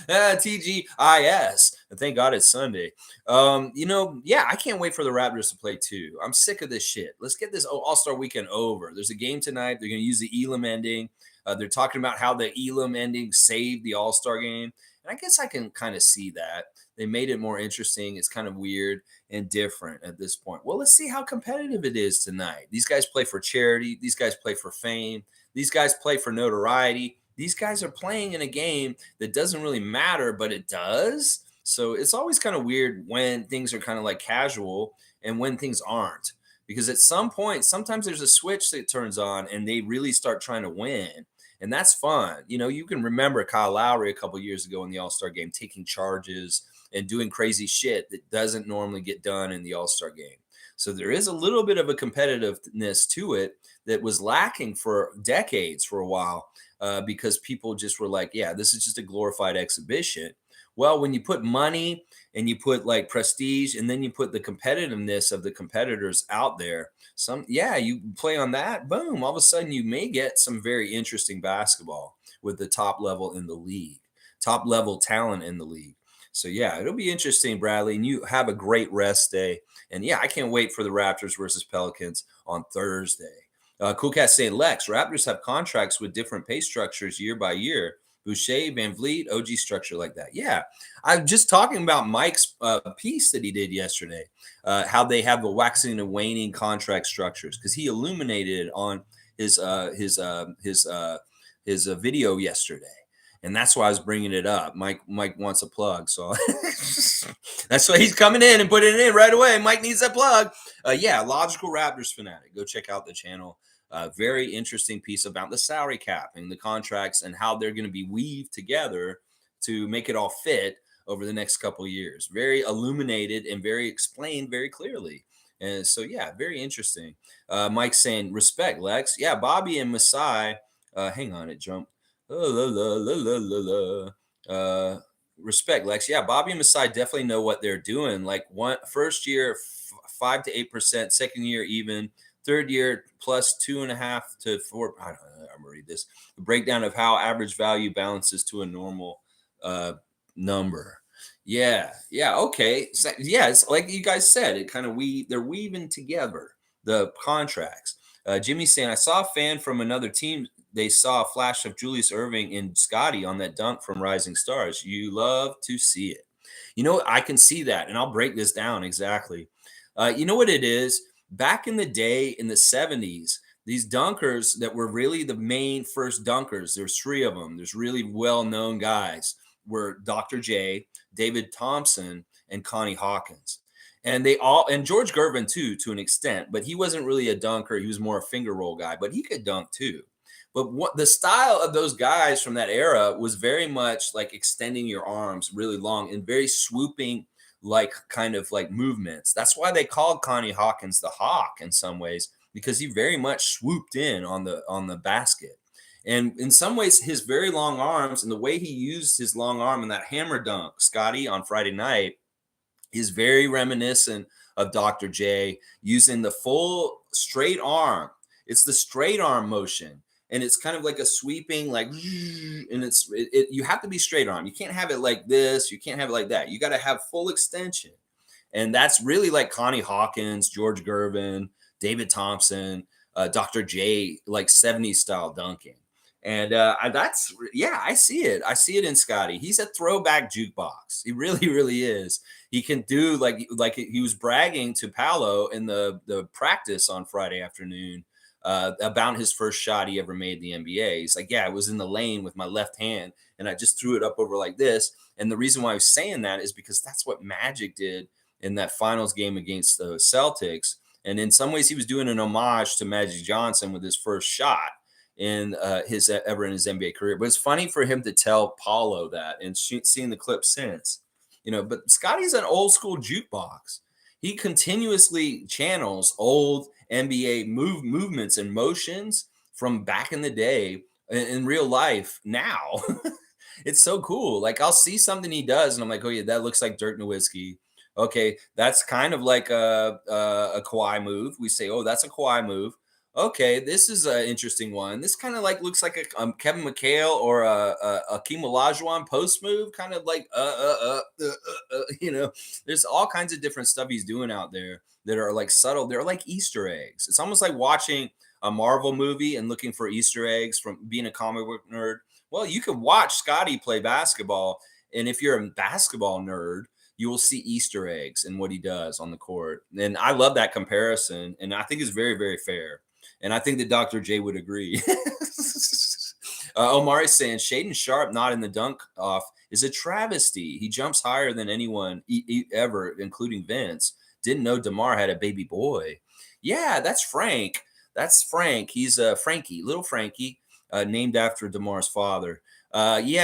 TGIS. And thank God it's Sunday. I can't wait for the Raptors to play too. I'm sick of this shit. Let's get this All-Star weekend over. There's a game tonight. They're going to use the Elam ending. They're talking about how the Elam ending saved the All-Star game. And I guess I can kind of see that. They made it more interesting. It's kind of weird and different at this point. Well, let's see how competitive it is tonight. These guys play for charity. These guys play for fame. These guys play for notoriety. These guys are playing in a game that doesn't really matter, but it does. So it's always kind of weird when things are kind of like casual and when things aren't. Because at some point, sometimes there's a switch that turns on and they really start trying to win. And that's fun. You can remember Kyle Lowry a couple years ago in the All-Star game taking charges and doing crazy shit that doesn't normally get done in the All-Star game. So there is a little bit of a competitiveness to it that was lacking for decades for a while because people just were like, yeah, this is just a glorified exhibition. Well, when you put money and you put like prestige and then you put the competitiveness of the competitors out there, you play on that, boom, all of a sudden you may get some very interesting basketball with the top level in the league, top level talent in the league. So, yeah, it'll be interesting, Bradley, and you have a great rest day. And, yeah, I can't wait for the Raptors versus Pelicans on Thursday. Cool Cat saying, Lex, Raptors have contracts with different pay structures year by year. Boucher, Van Vliet, OG structure like that. Yeah, I'm just talking about Mike's piece that he did yesterday, how they have the waxing and waning contract structures, because he illuminated it on his video yesterday. And that's why I was bringing it up. Mike wants a plug, so that's why he's coming in and putting it in right away. Mike needs a plug. Logical Raptors fanatic. Go check out the channel. Very interesting piece about the salary cap and the contracts and how they're going to be weaved together to make it all fit over the next couple of years. Very illuminated and very explained very clearly. And so, yeah, very interesting. Mike's saying, respect, Lex. Yeah, Bobby and Masai. Hang on, it jumped. Respect, Lex. Yeah, Bobby and Masai definitely know what they're doing. Like first year, 5 to 8%, second year even. third year plus 2.5 to 4. I don't know. I'm gonna read this. The breakdown of how average value balances to a normal number. Yeah, yeah, okay. So, yeah, it's like you guys said. It kind of they're weaving together the contracts. Jimmy's saying, I saw a fan from another team. They saw a flash of Julius Erving and Scottie on that dunk from Rising Stars. You love to see it. I can see that, and I'll break this down exactly. You know what it is? Back in the day, in the 70s, these dunkers that were really the main first dunkers, there's three of them. There's really well-known guys were Dr. J, David Thompson, and Connie Hawkins. And George Gervin too, to an extent, but he wasn't really a dunker. He was more a finger roll guy, but he could dunk too. But what the style of those guys from that era was very much like extending your arms really long and very swooping, like kind of like movements. That's why they called Connie Hawkins the Hawk in some ways, because he very much swooped in on the basket. And in some ways, his very long arms and the way he used his long arm in that hammer dunk, Scottie, on Friday night, is very reminiscent of Dr. J using the full straight arm. It's the straight arm motion. And it's kind of like a sweeping, like, and you have to be straight arm. You can't have it like this. You can't have it like that. You got to have full extension. And that's really like Connie Hawkins, George Gervin, David Thompson, Dr. J, like 70s style dunking. And I see it. I see it in Scottie. He's a throwback jukebox. He really, really is. He can do like he was bragging to Paolo in the practice on Friday afternoon about his first shot he ever made in the NBA. He's like, yeah, it was in the lane with my left hand, and I just threw it up over like this. And the reason why I was saying that is because that's what Magic did in that finals game against the Celtics. And in some ways, he was doing an homage to Magic Johnson with his first shot in his NBA career. But it's funny for him to tell Paulo that, and seeing the clip since, But Scottie's an old school jukebox. He continuously channels old NBA movements and motions from back in the day in real life now. It's so cool. Like, I'll see something he does and I'm like, oh yeah, that looks like Dirk Nowitzki. Okay, that's kind of like a Kawhi move. We say, oh, that's a Kawhi move. Okay, this is an interesting one. This kind of like looks like a Kevin McHale or a Akeem Olajuwon post move, kind of like There's all kinds of different stuff he's doing out there that are like subtle. They're like Easter eggs. It's almost like watching a Marvel movie and looking for Easter eggs from being a comic book nerd. Well, you could watch Scottie play basketball, and if you're a basketball nerd, you will see Easter eggs in what he does on the court. And I love that comparison, and I think it's very, very fair. And I think that Dr. J would agree. Omari's saying Shaedon Sharpe not in the dunk off is a travesty. He jumps higher than anyone ever, including Vince. Didn't know DeMar had a baby boy. Yeah, that's Frank. That's Frank. He's Frankie, little Frankie, named after DeMar's father. We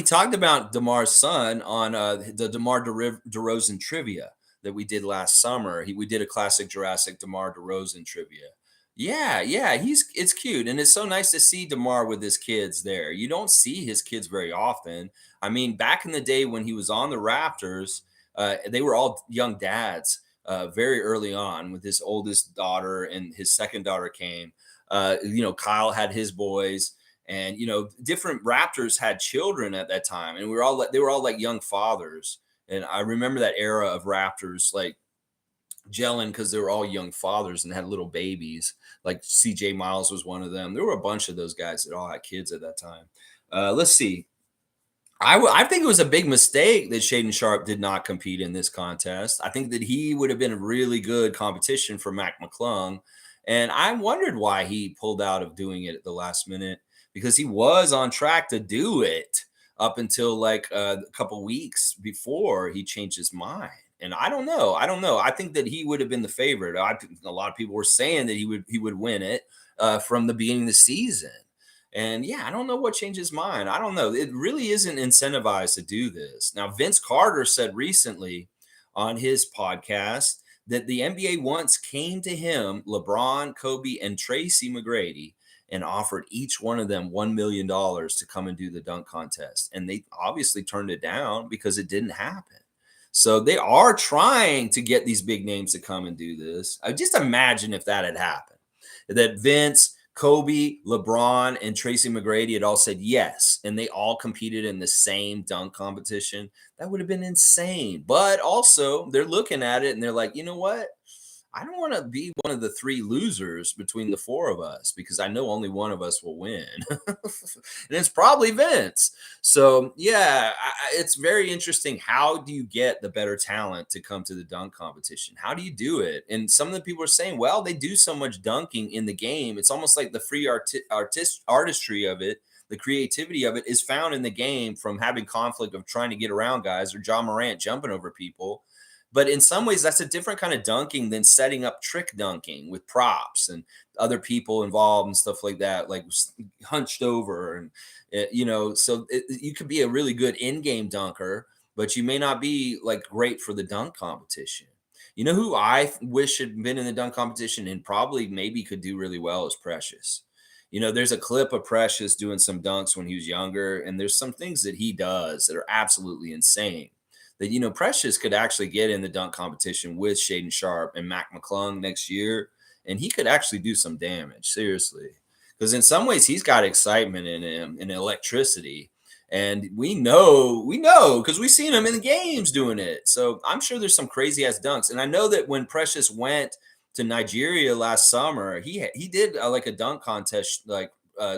talked about DeMar's son on the DeMar DeRozan trivia that we did last summer. We did a classic Jurassic DeMar DeRozan trivia. Yeah, it's cute, and it's so nice to see DeMar with his kids there. You don't see his kids very often. I mean, back in the day when he was on the Raptors, they were all young dads very early on. With his oldest daughter and his second daughter came. Kyle had his boys, and different Raptors had children at that time, and they were all like young fathers. And I remember that era of Raptors, like gelling because they were all young fathers and had little babies. Like CJ Miles was one of them. There were a bunch of those guys that all had kids at that time. Let's see. I think it was a big mistake that Shaedon Sharpe did not compete in this contest. I think that he would have been a really good competition for McClung. And I wondered why he pulled out of doing it at the last minute, because he was on track to do it up until like a couple weeks before he changed his mind. And I don't know. I think that he would have been the favorite. I think a lot of people were saying that he would win it from the beginning of the season. And yeah, I don't know what changed his mind. I don't know. It really isn't incentivized to do this. Now, Vince Carter said recently on his podcast that the NBA once came to him, LeBron, Kobe, and Tracy McGrady, and offered each one of them $1 million to come and do the dunk contest. And they obviously turned it down because it didn't happen. So they are trying to get these big names to come and do this. I just imagine if that had happened, that Vince, Kobe, LeBron, and Tracy McGrady had all said yes, and they all competed in the same dunk competition. That would have been insane. But also, they're looking at it and they're like, you know what? I don't want to be one of the three losers between the four of us because I know only one of us will win. And it's probably Vince. So, yeah, it's very interesting. How do you get the better talent to come to the dunk competition? How do you do it? And some of the people are saying, well, they do so much dunking in the game. It's almost like the free artistry of it. The creativity of it is found in the game from having conflict of trying to get around guys or John Morant jumping over people. But in some ways, that's a different kind of dunking than setting up trick dunking with props and other people involved and stuff like that, like hunched over. And, so you could be a really good in-game dunker, but you may not be like great for the dunk competition. You know who I wish had been in the dunk competition and probably maybe could do really well is Precious. There's a clip of Precious doing some dunks when he was younger, and there's some things that he does that are absolutely insane that Precious could actually get in the dunk competition with Shaden Sharp and Mac McClung next year, and he could actually do some damage, seriously. Because in some ways he's got excitement in him and electricity. And we know, because we've seen him in the games doing it. So I'm sure there's some crazy ass dunks. And I know that when Precious went to Nigeria last summer, he did like a dunk contest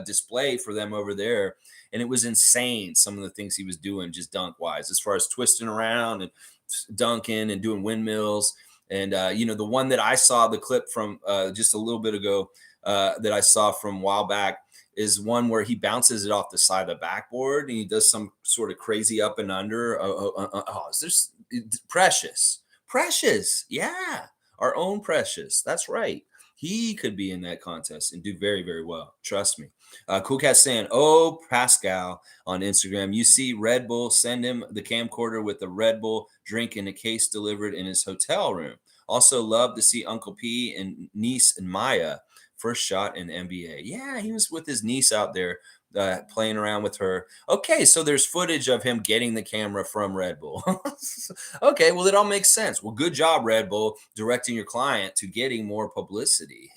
display for them over there, and it was insane some of the things he was doing just dunk wise, as far as twisting around and dunking and doing windmills. And the one that I saw the clip from just a little bit ago that I saw from a while back is one where he bounces it off the side of the backboard and he does some sort of crazy up and under. Is this Precious? Yeah, our own Precious. That's right. He could be in that contest and do very, very well. Trust me. Cool Cat saying, oh, Pascal on Instagram. You see Red Bull, send him the camcorder with the Red Bull drink in a case delivered in his hotel room. Also love to see Uncle P and niece and Maya. First shot in NBA. Yeah, he was with his niece out there playing around with her. Okay, so there's footage of him getting the camera from Red Bull. Okay, well, it all makes sense. Well, good job, Red Bull, directing your client to getting more publicity.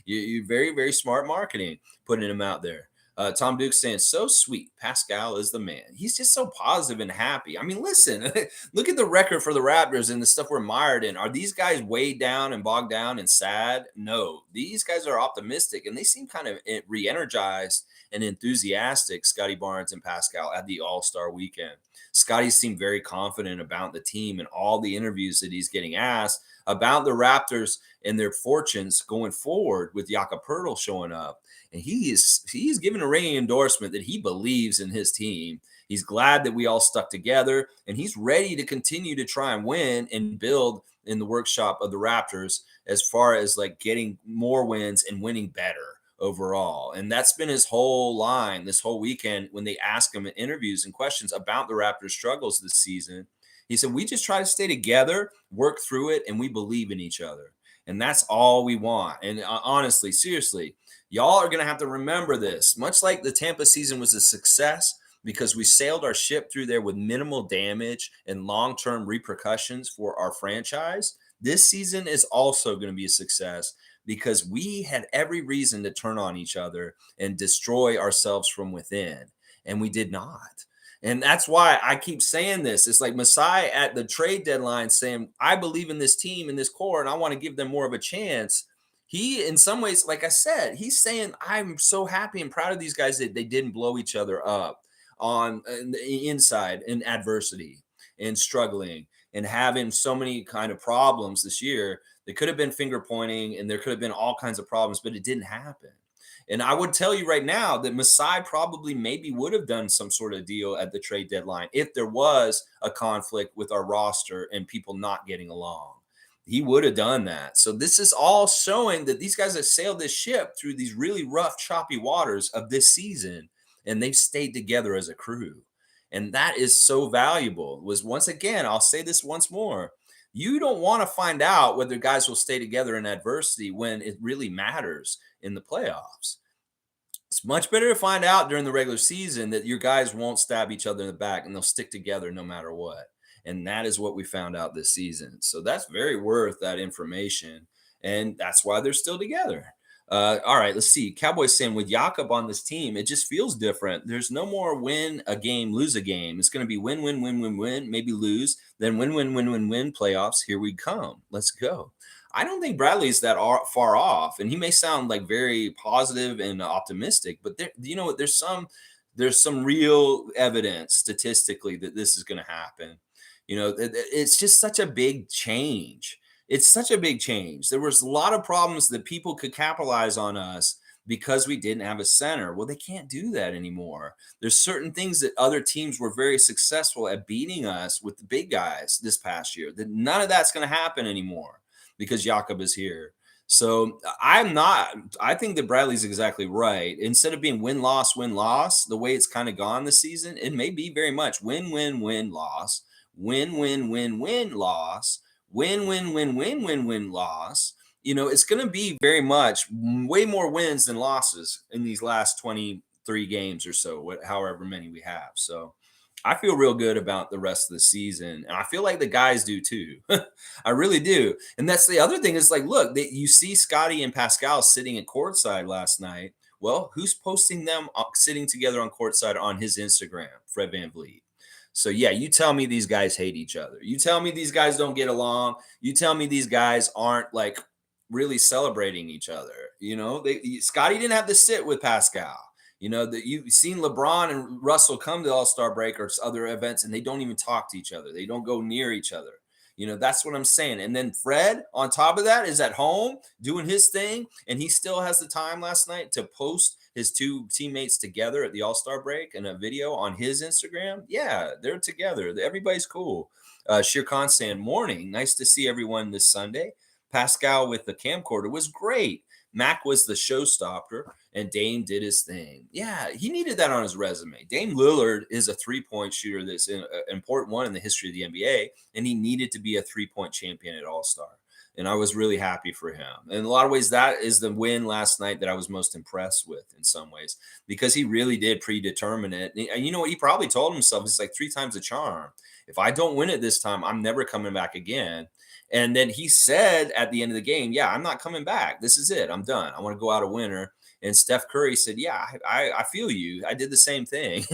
You very, very smart marketing, putting him out there. Tom Duke saying, so sweet. Pascal is the man. He's just so positive and happy. I mean, listen, look at the record for the Raptors and the stuff we're mired in. Are these guys weighed down and bogged down and sad? No, these guys are optimistic and they seem kind of re-energized and enthusiastic, Scottie Barnes and Pascal, at the All-Star weekend. Scottie seemed very confident about the team and all the interviews that he's getting asked about the Raptors and their fortunes going forward with Yakob showing up. And he's given a ringing endorsement that he believes in his team. He's glad that we all stuck together, and he's ready to continue to try and win and build in the workshop of the Raptors as far as like getting more wins and winning better overall. And that's been his whole line this whole weekend when they ask him in interviews and questions about the Raptors' struggles this season. He said, we just try to stay together, work through it, and we believe in each other. And that's all we want. And honestly, seriously, y'all are going to have to remember this. Much like the Tampa season was a success because we sailed our ship through there with minimal damage and long-term repercussions for our franchise, this season is also going to be a success because we had every reason to turn on each other and destroy ourselves from within. And we did not. And that's why I keep saying this. It's like Masai at the trade deadline saying, I believe in this team and this core, and I want to give them more of a chance. He, in some ways, like I said, he's saying, I'm so happy and proud of these guys that they didn't blow each other up on the inside in adversity and struggling and having so many kind of problems this year. They could have been finger pointing and there could have been all kinds of problems, but it didn't happen. And I would tell you right now that Masai probably maybe would have done some sort of deal at the trade deadline if there was a conflict with our roster and people not getting along. He would have done that. So this is all showing that these guys have sailed this ship through these really rough, choppy waters of this season, and they've stayed together as a crew. And that is so valuable. Was once again, I'll say this once more. You don't want to find out whether guys will stay together in adversity when it really matters in the playoffs. It's much better to find out during the regular season that your guys won't stab each other in the back and they'll stick together no matter what. And that is what we found out this season. So that's very worth that information. And that's why they're still together. All right, let's see. Cowboys saying with Yakob on this team, it just feels different. There's no more win a game, lose a game. It's going to be win, win, win, win, win, maybe lose, then win, win, win, win, win, playoffs. Here we come. Let's go. I don't think Bradley's that far off, and he may sound like very positive and optimistic, but there, there's some real evidence statistically that this is going to happen. It's just such a big change. It's such a big change. There was a lot of problems that people could capitalize on us because we didn't have a center. Well, they can't do that anymore. There's certain things that other teams were very successful at beating us with the big guys this past year. That none of that's going to happen anymore because Yakob is here. So I think that Bradley's exactly right. Instead of being win, loss, the way it's kind of gone this season, it may be very much win, win, win, loss, win, win, win, win, loss, win, win, win, win, win, win, loss. It's going to be very much way more wins than losses in these last 23 games or so, however many we have. So I feel real good about the rest of the season. And I feel like the guys do too. I really do. And that's the other thing is like, look, you see Scottie and Pascal sitting at courtside last night. Well, who's posting them sitting together on courtside on his Instagram? Fred VanVleet. So, yeah, you tell me these guys hate each other. You tell me these guys don't get along. You tell me these guys aren't like really celebrating each other. Scottie didn't have to sit with Pascal. That you've seen LeBron and Russell come to All-Star break or other events, and they don't even talk to each other. They don't go near each other. That's what I'm saying. And then Fred, on top of that, is at home doing his thing, and he still has the time last night to post his two teammates together at the All-Star break and a video on his Instagram. Yeah, they're together. Everybody's cool. Shir Khan saying, morning. Nice to see everyone this Sunday. Pascal with the camcorder was great. Mac was the showstopper, and Dame did his thing. Yeah, he needed that on his resume. Dame Lillard is a three-point shooter that's an important one in the history of the NBA, and he needed to be a three-point champion at All-Star. And I was really happy for him. In a lot of ways, that is the win last night that I was most impressed with in some ways, because he really did predetermine it. And you know what? He probably told himself, it's like 3 times a charm. If I don't win it this time, I'm never coming back again. And then he said at the end of the game, yeah, I'm not coming back. This is it. I'm done. I want to go out a winner. And Steph Curry said, yeah, I feel you. I did the same thing.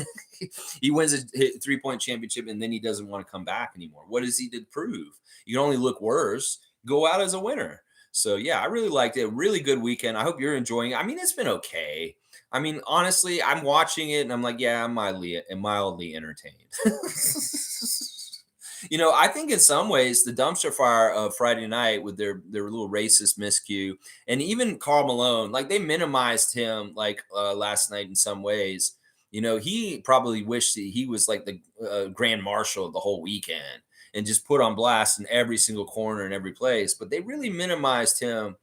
He wins a 3-point championship, and then he doesn't want to come back anymore. What is he to prove? You can only look worse. Go out as a winner. So, yeah, I really liked it. Really good weekend. I hope you're enjoying it. I mean, it's been okay. I mean, honestly, I'm watching it, and I'm like, yeah, I'm mildly entertained. I think in some ways the dumpster fire of Friday night with their little racist miscue, and even Karl Malone, like they minimized him like last night in some ways. He probably wished that he was like the grand marshal the whole weekend and just put on blast in every single corner and every place. But they really minimized him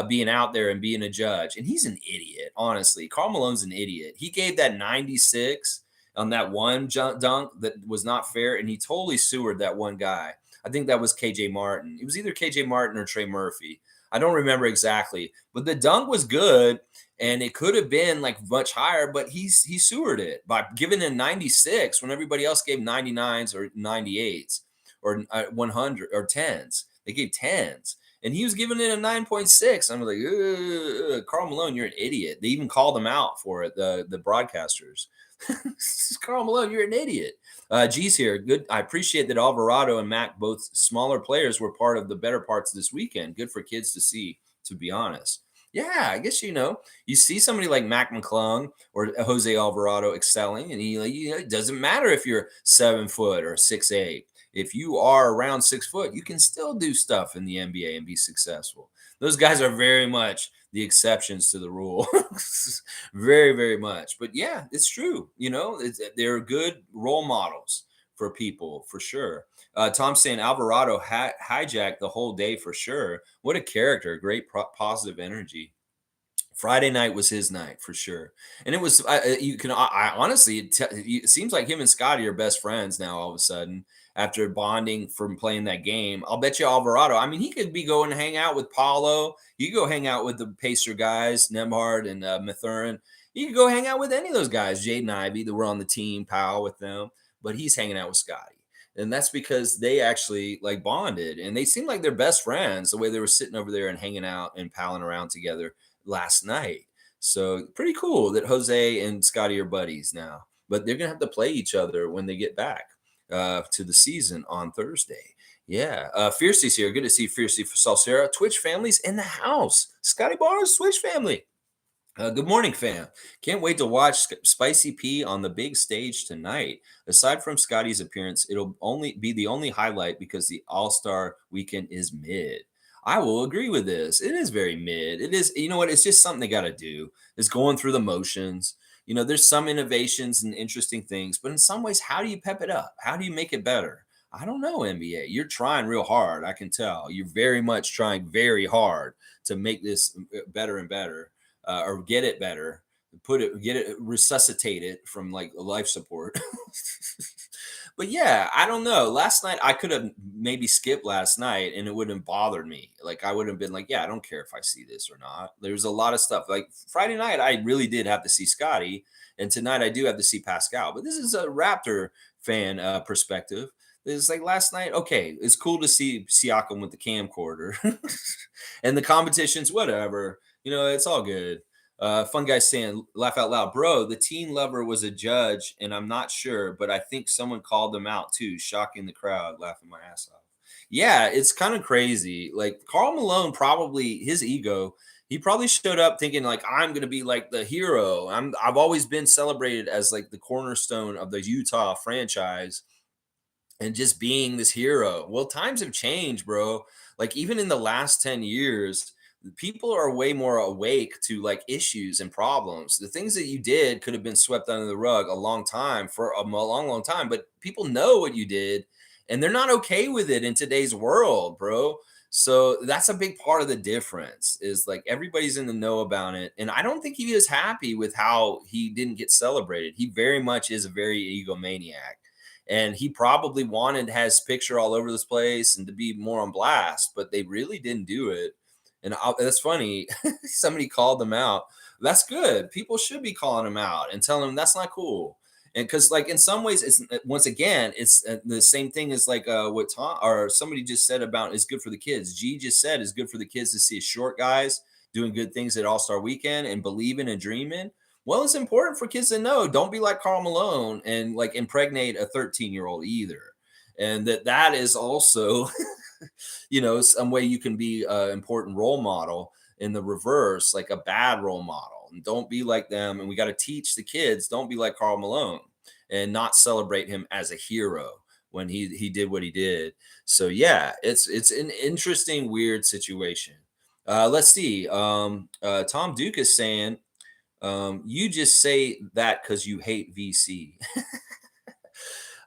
being out there and being a judge. And he's an idiot, honestly. Karl Malone's an idiot. He gave that 96 on that one dunk that was not fair, and he totally sewered that one guy. I think that was KJ Martin. It was either KJ Martin or Trey Murphy. I don't remember exactly, but the dunk was good, and it could have been like much higher, but he sewered it by giving a 96 when everybody else gave 99s or 98s or 100 or 10s. They gave 10s. And he was giving it a 9.6. I'm like, Karl Malone, you're an idiot. They even called him out for it, the broadcasters. Karl Malone, you're an idiot. G's here. Good. I appreciate that Alvarado and Mac, both smaller players, were part of the better parts this weekend. Good for kids to see, to be honest. Yeah, I guess, you see somebody like Mac McClung or Jose Alvarado excelling, and it doesn't matter if you're 7 foot or 6'8". If you are around 6 foot, you can still do stuff in the NBA and be successful. Those guys are very much the exceptions to the rule. Very, very much. But yeah, it's true. They're good role models for people, for sure. Tom's saying Alvarado hijacked the whole day for sure. What a character. Great positive energy. Friday night was his night for sure. And it was, I honestly, it seems like him and Scottie are best friends now all of a sudden after bonding from playing that game. I'll bet you Alvarado, I mean, he could be going to hang out with Paulo. You go hang out with the Pacer guys, Nembhard and Mathurin. You could go hang out with any of those guys, Jaden Ivey, that were on the team, pal with them. But he's hanging out with Scottie. And that's because they actually like bonded and they seemed like they're best friends the way they were sitting over there and hanging out and palling around together last night. So pretty cool that Jose and Scotty are buddies now. But they're gonna have to play each other when they get back to the season on Thursday. Yeah, Fiercey's here. Good to see Fiercey for Salsera. Twitch families in the house. Scotty Barnes, Twitch family. Good morning, fam. Can't wait to watch Spicy P on the big stage tonight. Aside from Scotty's appearance, it'll only be the only highlight because the All Star weekend is mid. I will agree with this. It is very mid. It is, you know what? It's just something they got to do. It's going through the motions. You know, there's some innovations and interesting things, but in some ways, how do you pep it up? How do you make it better? I don't know, NBA. You're trying real hard. I can tell. You're very much trying very hard to make this better and better or get it better, get it, resuscitate it from like life support. But yeah, I don't know. Last night I could have maybe skipped last night and it wouldn't have bothered me. Like I would have been like, yeah, I don't care if I see this or not. There's a lot of stuff. Like Friday night, I really did have to see Scotty, and tonight I do have to see Pascal. But this is a Raptor fan perspective. It's like last night, okay, it's cool to see Siakam with the camcorder and the competitions, whatever. You know, it's all good. Fun guy saying, laugh out loud, bro. The teen lover was a judge, and I'm not sure, but I think someone called them out too, shocking the crowd, laughing my ass off. Yeah, it's kind of crazy. Like Karl Malone, probably his ego, he probably showed up thinking like I'm gonna be like the hero. I've always been celebrated as like the cornerstone of the Utah franchise and just being this hero. Well, times have changed, bro. Like even in the last 10 years, people are way more awake to like issues and problems. The things that you did could have been swept under the rug a long time for a long, long time, but people know what you did and they're not okay with it in today's world, bro. So that's a big part of the difference is like everybody's in the know about it. And I don't think he is happy with how he didn't get celebrated. He very much is a very egomaniac and he probably wanted has picture all over this place and to be more on blast, but they really didn't do it. And that's funny. Somebody called them out. That's good. People should be calling them out and telling them that's not cool. And because, like, in some ways, it's once again, it's the same thing as like what Tom or somebody just said about it's good for the kids. G just said it's good for the kids to see short guys doing good things at All Star Weekend and believing and dreaming. Well, it's important for kids to know. Don't be like Karl Malone and like impregnate a 13-year-old either. And that is also, you know, some way you can be an important role model in the reverse, like a bad role model. And don't be like them. And we got to teach the kids, don't be like Karl Malone and not celebrate him as a hero when he did what he did. So yeah, it's an interesting, weird situation. Let's see. Tom Duke is saying, you just say that because you hate VC.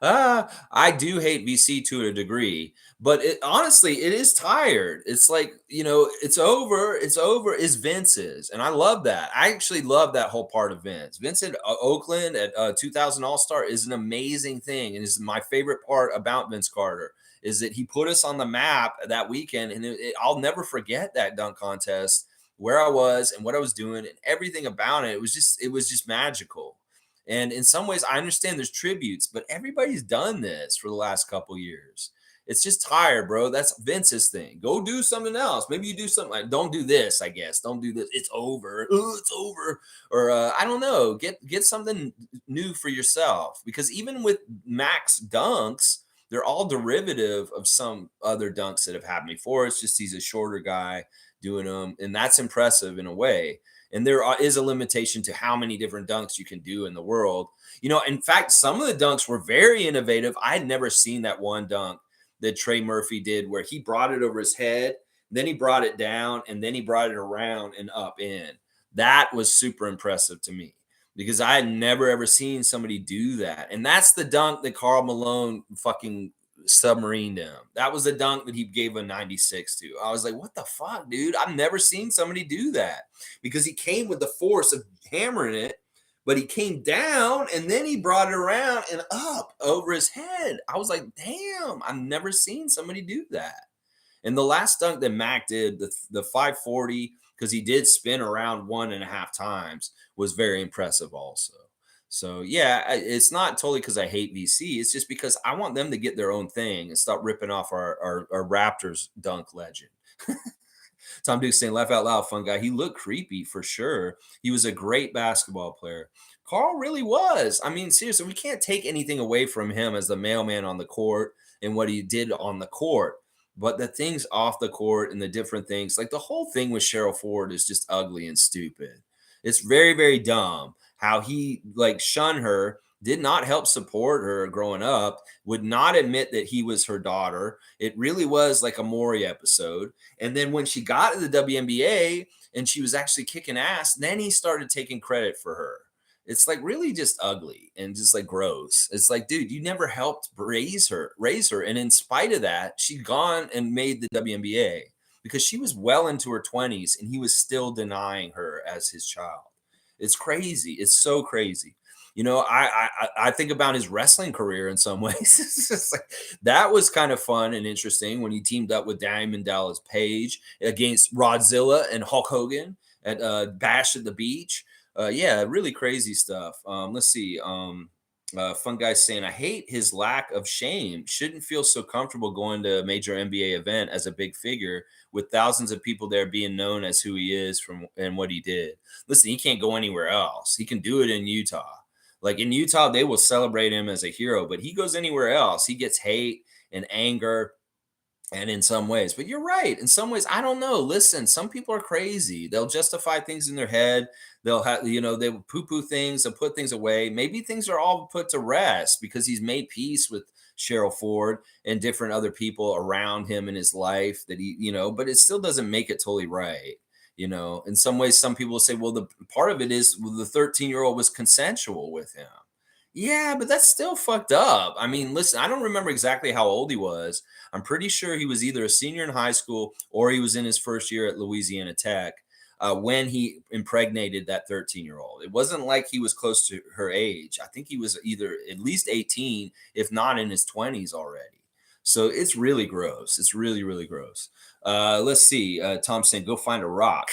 I do hate VC to a degree, but honestly, it is tired. It's like, you know, it's over. It's over. Is Vince's. And I love that. I actually love that whole part of Vince. Vince at Oakland at 2000 All Star is an amazing thing. And is my favorite part about Vince Carter is that he put us on the map that weekend. And I'll never forget that dunk contest, where I was and what I was doing and everything about it. It was just magical. And in some ways, I understand there's tributes, but everybody's done this for the last couple years. It's just tired, bro. That's Vince's thing. Go do something else. Maybe you do something like, don't do this, I guess. Don't do this. It's over. Ooh, it's over. Or I don't know. Get something new for yourself. Because even with max dunks, they're all derivative of some other dunks that have happened before. It's just he's a shorter guy doing them, and that's impressive in a way. And there is a limitation to how many different dunks you can do in the world. You know, in fact, some of the dunks were very innovative. I had never seen that one dunk that Trey Murphy did where he brought it over his head, then he brought it down, and then he brought it around and up in. That was super impressive to me because I had never, ever seen somebody do that. And that's the dunk that Karl Malone fucking submarined him. That was a dunk that he gave a 96 to. I was like, what the fuck, dude? I've never seen somebody do that because he came with the force of hammering it, but he came down and then he brought it around and up over his head. I was like, damn, I've never seen somebody do that. And the last dunk that Mac did, the 540, because he did spin around 1.5 times, was very impressive also. So yeah, it's not totally because I hate VC. It's just because I want them to get their own thing and stop ripping off our Raptors dunk legend. Tom Duke saying, laugh out loud, fun guy. He looked creepy for sure. He was a great basketball player. Karl really was. I mean, seriously, we can't take anything away from him as the mailman on the court and what he did on the court. But the things off the court and the different things, like the whole thing with Cheryl Ford is just ugly and stupid. It's very, very dumb how he like shunned her, did not help support her growing up, would not admit that he was her daughter. It really was like a Maury episode. And then when she got to the WNBA and she was actually kicking ass, then he started taking credit for her. It's like really just ugly and just like gross. It's like, dude, you never helped raise her. And in spite of that, she'd gone and made the WNBA because she was well into her 20s and he was still denying her as his child. It's crazy. It's so crazy. You know, I think about his wrestling career in some ways. It's just like, that was kind of fun and interesting when he teamed up with Diamond Dallas Page against Rodzilla and Hulk Hogan at Bash at the Beach. Yeah, really crazy stuff. Let's see. Fun guy saying, I hate his lack of shame. Shouldn't feel so comfortable going to a major NBA event as a big figure with thousands of people there being known as who he is from and what he did. Listen, he can't go anywhere else. He can do it in Utah. Like in Utah, they will celebrate him as a hero, but he goes anywhere else, he gets hate and anger. And in some ways, but you're right. In some ways, I don't know. Listen, some people are crazy. They'll justify things in their head. They'll have, they will poo poo things and put things away. Maybe things are all put to rest because he's made peace with Cheryl Ford and different other people around him in his life that but it still doesn't make it totally right. In some ways, some people will say, well, the part of it is the 13-year-old was consensual with him. Yeah, but that's still fucked up. I mean, listen, I don't remember exactly how old he was. I'm pretty sure he was either a senior in high school or he was in his first year at Louisiana Tech when he impregnated that 13-year-old. It wasn't like he was close to her age. I think he was either at least 18, if not in his 20s already. So it's really gross. It's really, really gross. Let's see. Tom saying, go find a rock.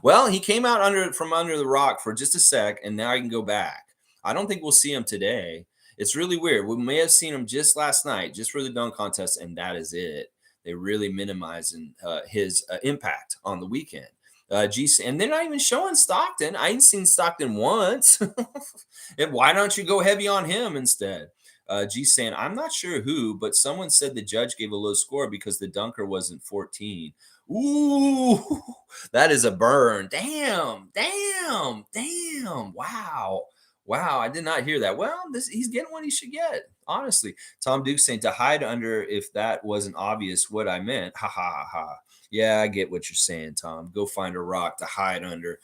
Well, he came out from under the rock for just a sec, and now he can go back. I don't think we'll see him today. It's really weird. We may have seen him just last night, just for the dunk contest, and that is it. They really minimizing his impact on the weekend. And they're not even showing Stockton. I ain't seen Stockton once. And why don't you go heavy on him instead? G saying, I'm not sure who, but someone said the judge gave a low score because the dunker wasn't 14. Ooh, that is a burn. Damn. Wow, I did not hear that. Well, he's getting what he should get, honestly. Tom Duke saying, to hide under, if that wasn't obvious what I meant. Ha ha ha ha. Yeah, I get what you're saying, Tom. Go find a rock to hide under.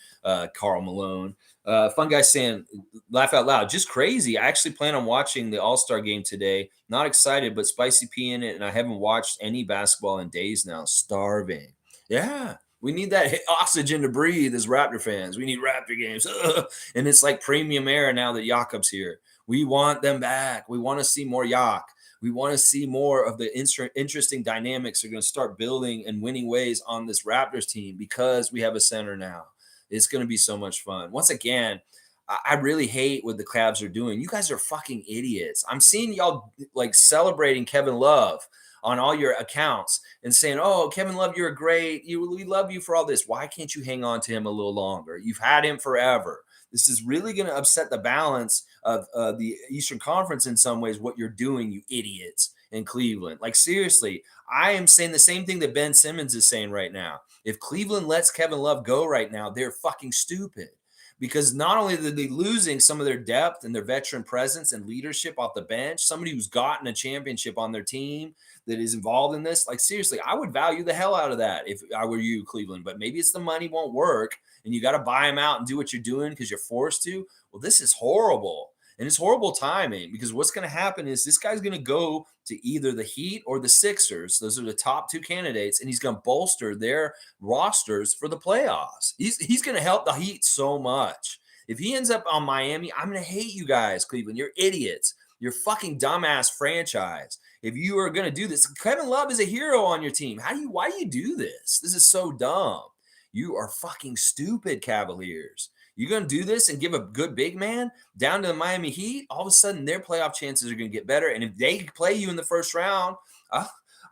Karl Malone. Fun guy saying, laugh out loud. Just crazy. I actually plan on watching the All-Star game today. Not excited, but spicy pea in it, and I haven't watched any basketball in days now. Starving. Yeah. We need that oxygen to breathe as Raptor fans. We need Raptor games. And it's like premium air now that Yakob's here. We want them back. We want to see more Yak. We want to see more of the interesting dynamics are going to start building and winning ways on this Raptors team because we have a center now. It's going to be so much fun. Once again, I really hate what the Cavs are doing. You guys are fucking idiots. I'm seeing y'all like celebrating Kevin Love on all your accounts and saying, oh, Kevin Love, you're great. We love you for all this. Why can't you hang on to him a little longer? You've had him forever. This is really going to upset the balance of the Eastern Conference in some ways, what you're doing, you idiots in Cleveland. Like, seriously, I am saying the same thing that Ben Simmons is saying right now. If Cleveland lets Kevin Love go right now, they're fucking stupid. Because not only are they losing some of their depth and their veteran presence and leadership off the bench, somebody who's gotten a championship on their team that is involved in this, like seriously, I would value the hell out of that if I were you, Cleveland. But maybe it's the money won't work and you got to buy them out and do what you're doing because you're forced to. Well, this is horrible. And it's horrible timing because what's going to happen is this guy's going to go to either the Heat or the Sixers. Those are the top two candidates, and he's going to bolster their rosters for the playoffs. He's going to help the Heat so much. If he ends up on Miami, I'm going to hate you guys, Cleveland. You're idiots. You're fucking dumbass franchise. If you are going to do this, Kevin Love is a hero on your team. Why do you do this? This is so dumb. You are fucking stupid, Cavaliers. You're going to do this and give a good big man down to the Miami Heat, all of a sudden their playoff chances are going to get better. And if they play you in the first round, I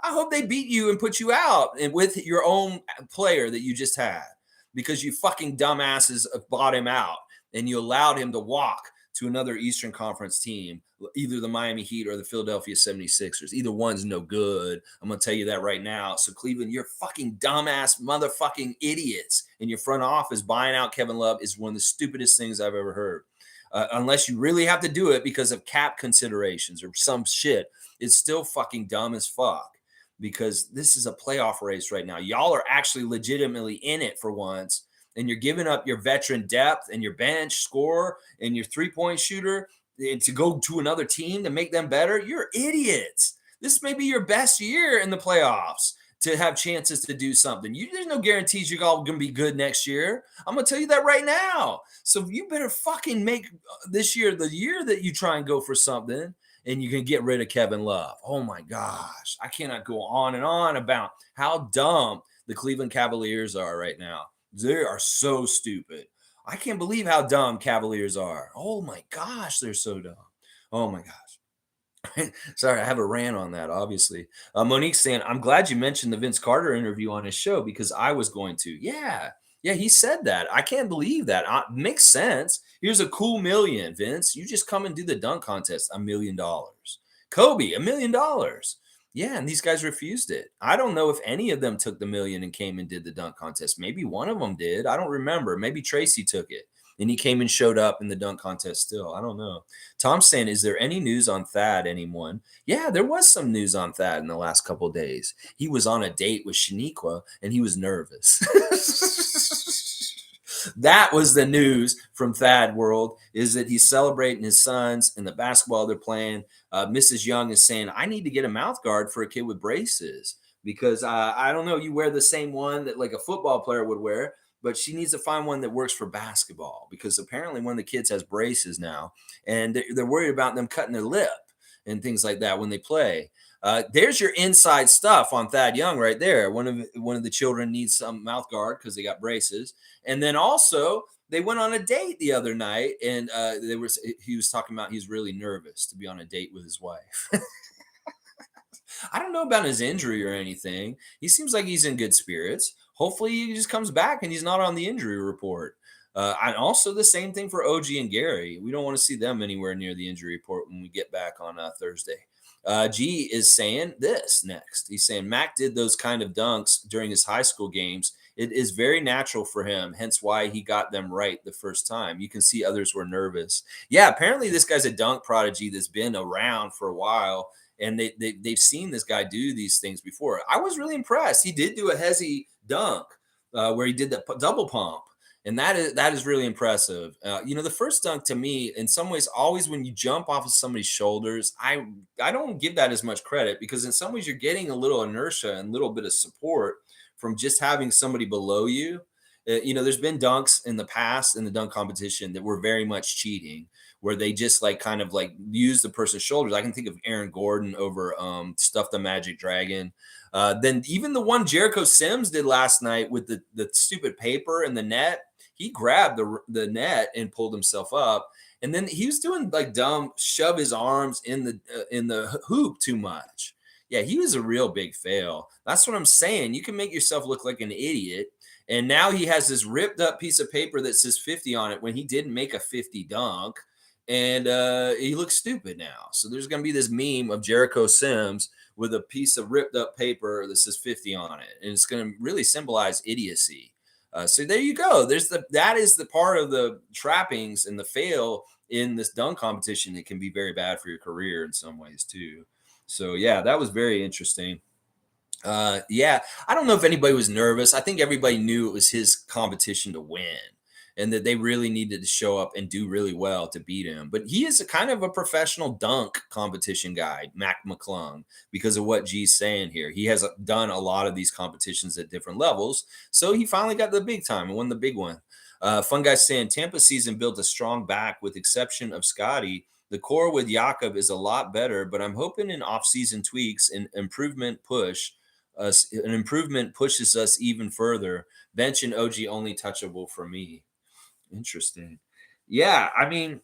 hope they beat you and put you out and with your own player that you just had, because you fucking dumbasses bought him out and you allowed him to walk to another Eastern Conference team, either the Miami Heat or the Philadelphia 76ers. Either one's no good. I'm going to tell you that right now. So Cleveland, you're fucking dumbass motherfucking idiots. And your front office buying out Kevin Love is one of the stupidest things I've ever heard. Unless you really have to do it because of cap considerations or some shit, it's still fucking dumb as fuck, because this is a playoff race right now. Y'all are actually legitimately in it for once. And you're giving up your veteran depth and your bench scorer and your three-point shooter to go to another team to make them better. You're idiots. This may be your best year in the playoffs to have chances to do something. There's no guarantees you're all going to be good next year. I'm going to tell you that right now. So you better fucking make this year the year that you try and go for something, and you can get rid of Kevin Love. Oh my gosh. I cannot go on and on about how dumb the Cleveland Cavaliers are right now. They are so stupid. I can't believe how dumb Cavaliers are. Oh my gosh, they're so dumb. Oh my gosh. Sorry, I have a rant on that, obviously. Monique's saying, I'm glad you mentioned the Vince Carter interview on his show, because I was going to. Yeah, he said that. I can't believe that. Makes sense. Here's a cool million, Vince. You just come and do the dunk contest. $1 million. Kobe, $1 million. Yeah, and these guys refused it. I don't know if any of them took the million and came and did the dunk contest. Maybe one of them did. I don't remember. Maybe Tracy took it, and he came and showed up in the dunk contest still. I don't know. Tom's saying, is there any news on Thad, anyone? Yeah, there was some news on Thad in the last couple of days. He was on a date with Shaniqua, and he was nervous. That was the news from Thad World, is that he's celebrating his sons and the basketball they're playing. Mrs. Young is saying, I need to get a mouth guard for a kid with braces, because I don't know, you wear the same one that like a football player would wear, but she needs to find one that works for basketball, because apparently one of the kids has braces now, and they're worried about them cutting their lip and things like that when they play. There's your inside stuff on Thad Young right there. One of the children needs some mouth guard because they got braces. And then also they went on a date the other night, and he was talking about he's really nervous to be on a date with his wife. I don't know about his injury or anything. He seems like he's in good spirits. Hopefully he just comes back and he's not on the injury report. And also the same thing for OG and Gary. We don't want to see them anywhere near the injury report when we get back on Thursday. G is saying this next. He's saying Mac did those kind of dunks during his high school games. It is very natural for him, hence why he got them right the first time. You can see others were nervous. Yeah, apparently this guy's a dunk prodigy that's been around for a while, and they've seen this guy do these things before. I was really impressed. He did do a hezzy dunk where he did the double pump. And that is really impressive. The first dunk to me, in some ways, always when you jump off of somebody's shoulders, I don't give that as much credit, because in some ways you're getting a little inertia and a little bit of support from just having somebody below you. There's been dunks in the past in the dunk competition that were very much cheating, where they just kind of use the person's shoulders. I can think of Aaron Gordon over Stuff the Magic Dragon. Then even the one Jericho Sims did last night with the stupid paper in the net. He grabbed the net and pulled himself up, and then he was doing dumb shove his arms in the hoop too much. Yeah, he was a real big fail. That's what I'm saying. You can make yourself look like an idiot, and now he has this ripped up piece of paper that says 50 on it when he didn't make a 50 dunk, and he looks stupid now. So there's going to be this meme of Jericho Sims with a piece of ripped up paper that says 50 on it, and it's going to really symbolize idiocy. So there you go. That is the part of the trappings and the fail in this dunk competition that can be very bad for your career in some ways too. So yeah, that was very interesting. I don't know if anybody was nervous. I think everybody knew it was his competition to win, and that they really needed to show up and do really well to beat him. But he is a kind of a professional dunk competition guy, Mac McClung, because of what G's saying here. He has done a lot of these competitions at different levels. So he finally got the big time and won the big one. Fun Guy saying Tampa season built a strong back with exception of Scottie. The core with Yakob is a lot better, but I'm hoping in off-season tweaks and improvement pushes us even further. Bench and OG only touchable for me. Interesting. Yeah, I mean,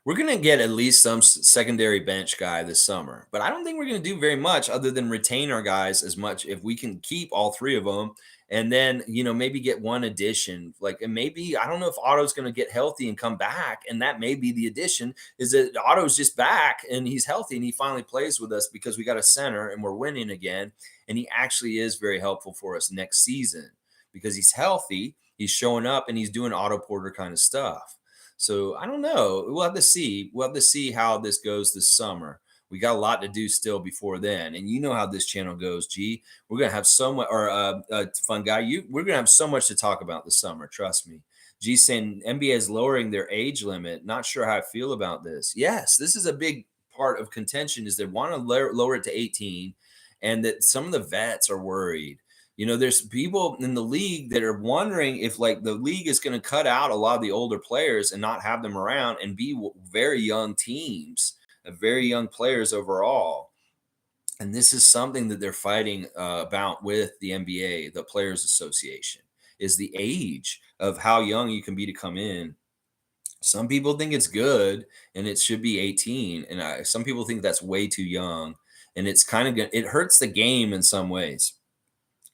we're going to get at least some secondary bench guy this summer, but I don't think we're going to do very much other than retain our guys as much if we can keep all three of them and then, maybe get one addition. Like, and maybe, I don't know if Otto's going to get healthy and come back. And that may be the addition is that Otto's just back and he's healthy and he finally plays with us because we got a center and we're winning again. And he actually is very helpful for us next season because he's healthy. He's showing up and he's doing Otto Porter kind of stuff. So I don't know. We'll have to see. We'll have to see how this goes this summer. We got a lot to do still before then, and you know how this channel goes. G, we're gonna have so much. Or fun guy, we're gonna have so much to talk about this summer. Trust me. G saying NBA is lowering their age limit. Not sure how I feel about this. Yes, this is a big part of contention. Is they want to lower it to 18, and that some of the vets are worried. There's people in the league that are wondering if like the league is going to cut out a lot of the older players and not have them around and be very young teams, very young players overall. And this is something that they're fighting about with the NBA, the Players Association, is the age of how young you can be to come in. Some people think it's good and it should be 18. And some people think that's way too young. And it's kind of it hurts the game in some ways.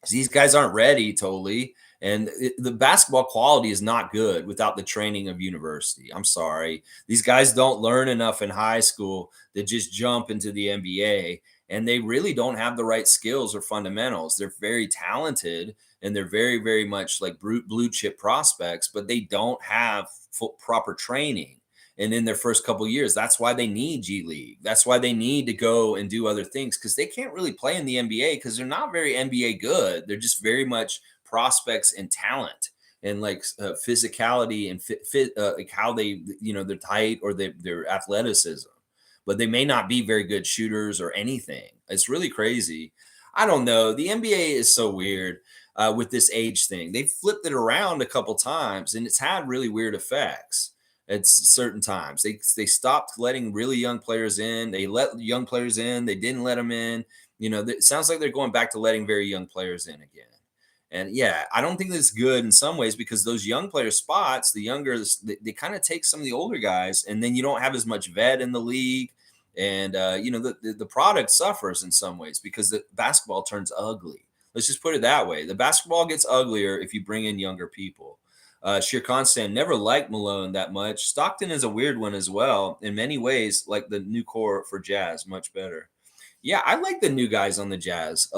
These guys aren't ready totally. And the basketball quality is not good without the training of university. I'm sorry. These guys don't learn enough in high school to just jump into the NBA. And they really don't have the right skills or fundamentals. They're very talented and they're very, very much like blue chip prospects, but they don't have proper training. And in their first couple of years, that's why they need G League. That's why they need to go and do other things because they can't really play in the NBA because they're not very NBA good. They're just very much prospects and talent and like physicality and like how they, their height or their athleticism. But they may not be very good shooters or anything. It's really crazy. I don't know. The NBA is so weird with this age thing. They flipped it around a couple times and it's had really weird effects. At certain times they stopped letting really young players in. They let young players in. They didn't let them in. It sounds like they're going back to letting very young players in again. And yeah, I don't think that's good in some ways because those young player spots, the younger, they kind of take some of the older guys and then you don't have as much vet in the league. And, the product suffers in some ways because the basketball turns ugly. Let's just put it that way. The basketball gets uglier if you bring in younger people. Sheer Constant never liked Malone that much. Stockton is a weird one as well. In many ways, like the new core for Jazz, much better. Yeah, I like the new guys on the Jazz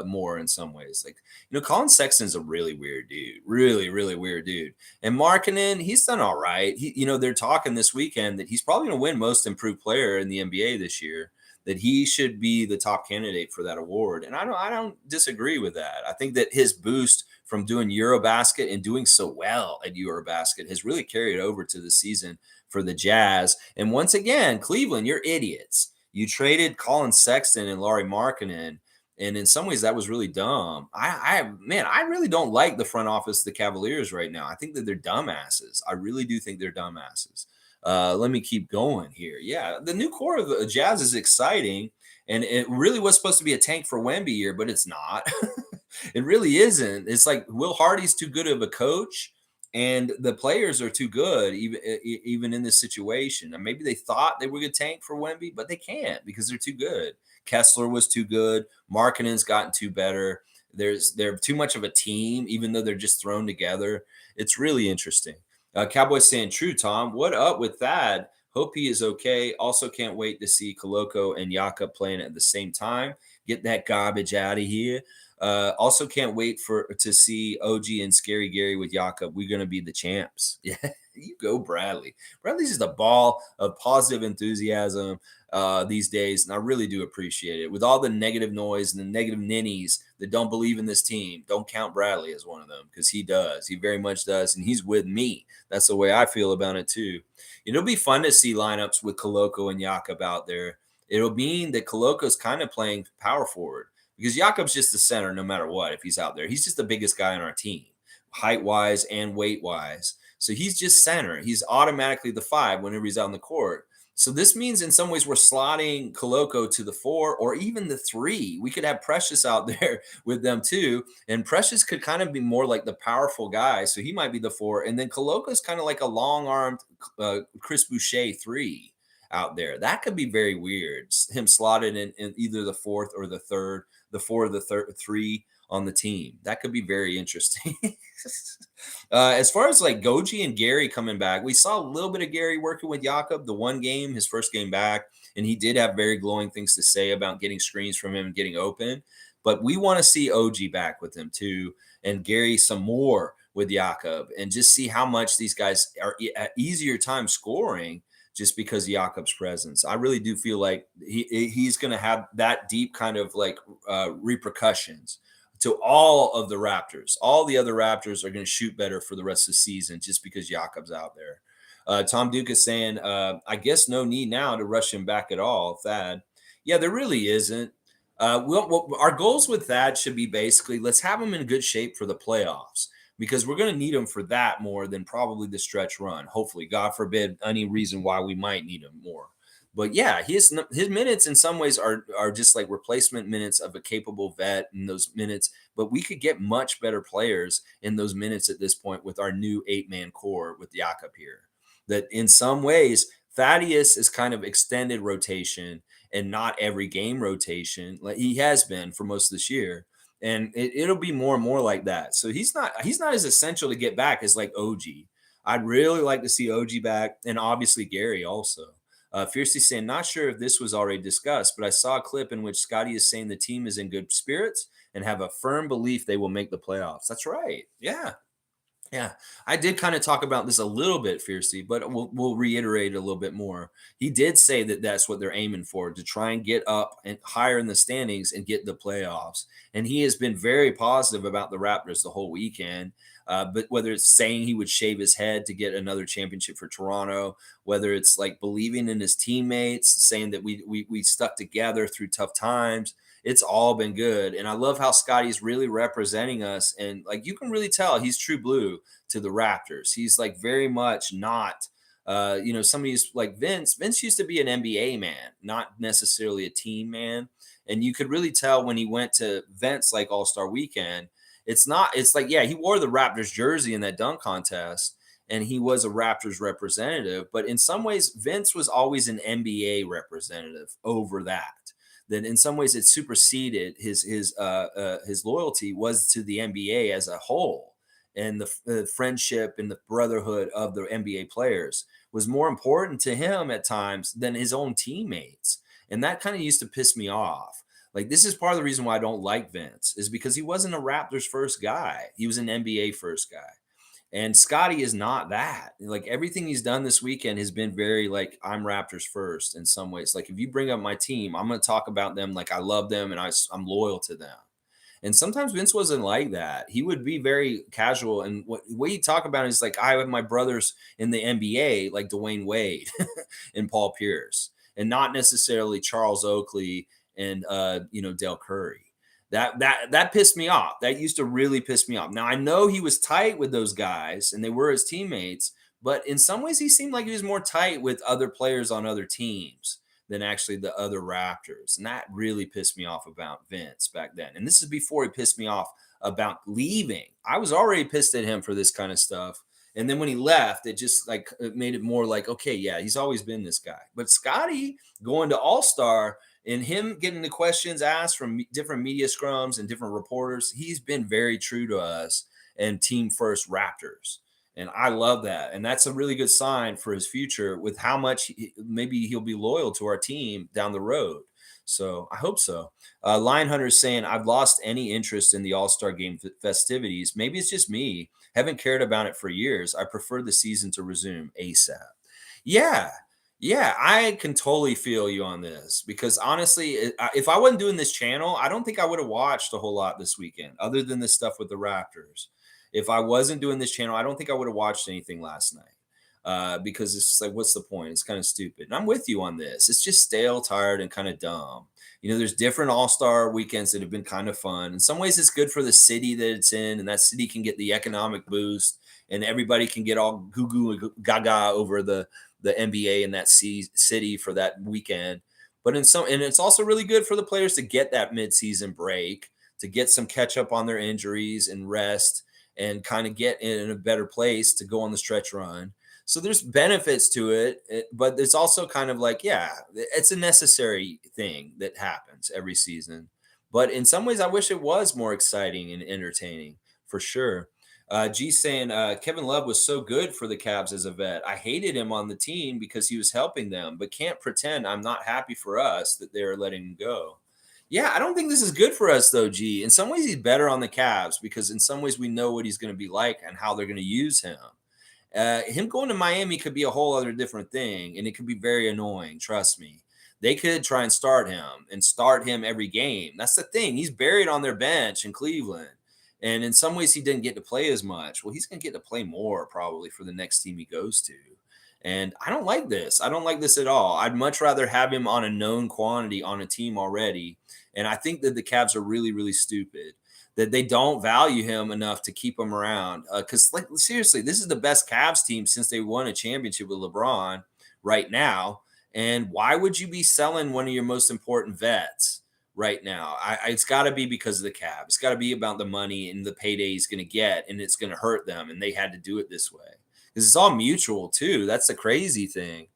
more in some ways. Like, Colin Sexton's a really weird dude. Really, really weird dude. And Markkanen, he's done all right. They're talking this weekend that he's probably going to win Most Improved Player in the NBA this year. That he should be the top candidate for that award. And I don't disagree with that. I think that his boost from doing Eurobasket and doing so well at Eurobasket has really carried over to the season for the Jazz. And once again, Cleveland, you're idiots. You traded Colin Sexton and Lauri Markkanen, and in some ways that was really dumb. I really don't like the front office of the Cavaliers right now. I think that they're dumbasses. I really do think they're dumbasses. Let me keep going here. Yeah, the new core of the Jazz is exciting, and it really was supposed to be a tank for Wemby year, but it's not. It really isn't. It's like Will Hardy's too good of a coach, and the players are too good, even in this situation. And maybe they thought they were going to tank for Wemby, but they can't because they're too good. Kessler was too good. Markkanen's gotten too better. They're too much of a team, even though they're just thrown together. It's really interesting. Cowboys saying, true, Tom. What up with that? Hope he is okay. Also can't wait to see Koloko and Yakob playing at the same time. Get that garbage out of here. Also can't wait to see OG and Scary Gary with Yakob. We're going to be the champs. Yeah, you go, Bradley. Bradley's just a ball of positive enthusiasm these days, and I really do appreciate it. With all the negative noise and the negative ninnies that don't believe in this team, don't count Bradley as one of them because he does. He very much does, and he's with me. That's the way I feel about it too. It'll be fun to see lineups with Koloko and Yakob out there. It'll mean that Koloko's kind of playing power forward. Because Yakob's just the center no matter what if he's out there. He's just the biggest guy on our team, height-wise and weight-wise. So he's just center. He's automatically the 5 whenever he's out on the court. So this means in some ways we're slotting Koloko to the 4 or even the 3. We could have Precious out there with them too. And Precious could kind of be more like the powerful guy. So he might be the 4. And then Koloko's kind of like a long-armed Chris Boucher 3 out there. That could be very weird. Him slotted in either the 4th or the 3rd, the 4 or the 3 on the team. That could be very interesting. As far as like Goji and Gary coming back, we saw a little bit of Gary working with Yakob the one game, his first game back, and he did have very glowing things to say about getting screens from him and getting open. But we want to see OG back with him too, and Gary some more with Yakob, and just see how much these guys are at easier time scoring just because of Jakob's presence. I really do feel like he's going to have that deep kind of like repercussions to all of the Raptors. All the other Raptors are going to shoot better for the rest of the season just because Jakob's out there. Tom Duke is saying, I guess no need now to rush him back at all, Thad. Yeah, there really isn't. Our goals with Thad should be basically let's have him in good shape for the playoffs because we're going to need him for that more than probably the stretch run. Hopefully, God forbid, any reason why we might need him more. But yeah, his minutes in some ways are just like replacement minutes of a capable vet in those minutes. But we could get much better players in those minutes at this point with our new 8-man core with Yakob here. That in some ways, Thaddeus is kind of extended rotation and not every game rotation like he has been for most of this year. And it'll be more and more like that. So he's not as essential to get back as like OG. I'd really like to see OG back, and obviously Gary also. Fiercely saying, not sure if this was already discussed, but I saw a clip in which Scottie is saying the team is in good spirits and have a firm belief they will make the playoffs. That's right. Yeah. Yeah, I did kind of talk about this a little bit, Fiercely, but we'll reiterate a little bit more. He did say that that's what they're aiming for, to try and get up and higher in the standings and get the playoffs. And he has been very positive about the Raptors the whole weekend. But whether it's saying he would shave his head to get another championship for Toronto, whether it's like believing in his teammates, saying that we stuck together through tough times, it's all been good. And I love how Scottie's really representing us. And like you can really tell he's true blue to the Raptors. He's like very much not, somebody's like Vince. Vince used to be an NBA man, not necessarily a team man. And you could really tell when he went to Vince like All-Star Weekend. It's like, yeah, he wore the Raptors jersey in that dunk contest and he was a Raptors representative. But in some ways, Vince was always an NBA representative over that. Then in some ways it superseded his loyalty was to the NBA as a whole, and the friendship and the brotherhood of the NBA players was more important to him at times than his own teammates, and that kind of used to piss me off. Like this is part of the reason why I don't like Vince is because he wasn't a Raptors first guy; he was an NBA first guy. And Scottie is not that. Like everything he's done this weekend has been very like I'm Raptors first in some ways. Like if you bring up my team, I'm going to talk about them like I love them and I'm loyal to them. And sometimes Vince wasn't like that. He would be very casual. And what way he talk about it is like I have my brothers in the NBA, like Dwayne Wade and Paul Pierce, and not necessarily Charles Oakley and Dale Curry. That pissed me off. That used to really piss me off. Now I know he was tight with those guys and they were his teammates, but in some ways he seemed like he was more tight with other players on other teams than actually the other Raptors. And that really pissed me off about Vince back then. And this is before he pissed me off about leaving. I was already pissed at him for this kind of stuff. And then when he left, it just like it made it more like, okay, yeah, he's always been this guy. But Scottie going to All-Star and him getting the questions asked from different media scrums and different reporters, he's been very true to us and team first Raptors. And I love that. And that's a really good sign for his future with how much maybe he'll be loyal to our team down the road. So I hope so. Lion Hunter is saying, I've lost any interest in the All-Star game festivities. Maybe it's just me. Haven't cared about it for years. I prefer the season to resume ASAP. Yeah. Yeah, I can totally feel you on this because honestly, if I wasn't doing this channel, I don't think I would have watched a whole lot this weekend other than this stuff with the Raptors. If I wasn't doing this channel, I don't think I would have watched anything last night because it's just like, what's the point? It's kind of stupid. And I'm with you on this. It's just stale, tired, and kind of dumb. There's different All-Star weekends that have been kind of fun. In some ways, it's good for the city that it's in, and that city can get the economic boost, and everybody can get all goo goo gaga over the the NBA in that city for that weekend. But and it's also really good for the players to get that midseason break, to get some catch up on their injuries and rest, and kind of get in a better place to go on the stretch run. So there's benefits to it, but it's also kind of like, yeah, it's a necessary thing that happens every season. But in some ways, I wish it was more exciting and entertaining for sure. G saying Kevin Love was so good for the Cavs as a vet. I hated him on the team because he was helping them, but can't pretend I'm not happy for us that they're letting him go. Yeah, I don't think this is good for us though, G. In some ways, he's better on the Cavs because in some ways we know what he's going to be like and how they're going to use him. Him going to Miami could be a whole other different thing, and it could be very annoying. Trust me. They could try and start him every game. That's the thing. He's buried on their bench in Cleveland. And in some ways, he didn't get to play as much. Well, he's going to get to play more probably for the next team he goes to. And I don't like this. I don't like this at all. I'd much rather have him on a known quantity on a team already. And I think that the Cavs are really, really stupid that they don't value him enough to keep him around. Because, like, seriously, this is the best Cavs team since they won a championship with LeBron right now. And why would you be selling one of your most important vets right now? It's got to be because of the Cavs. It's got to be about the money and the payday he's going to get, and it's going to hurt them. And they had to do it this way because it's all mutual too. That's the crazy thing.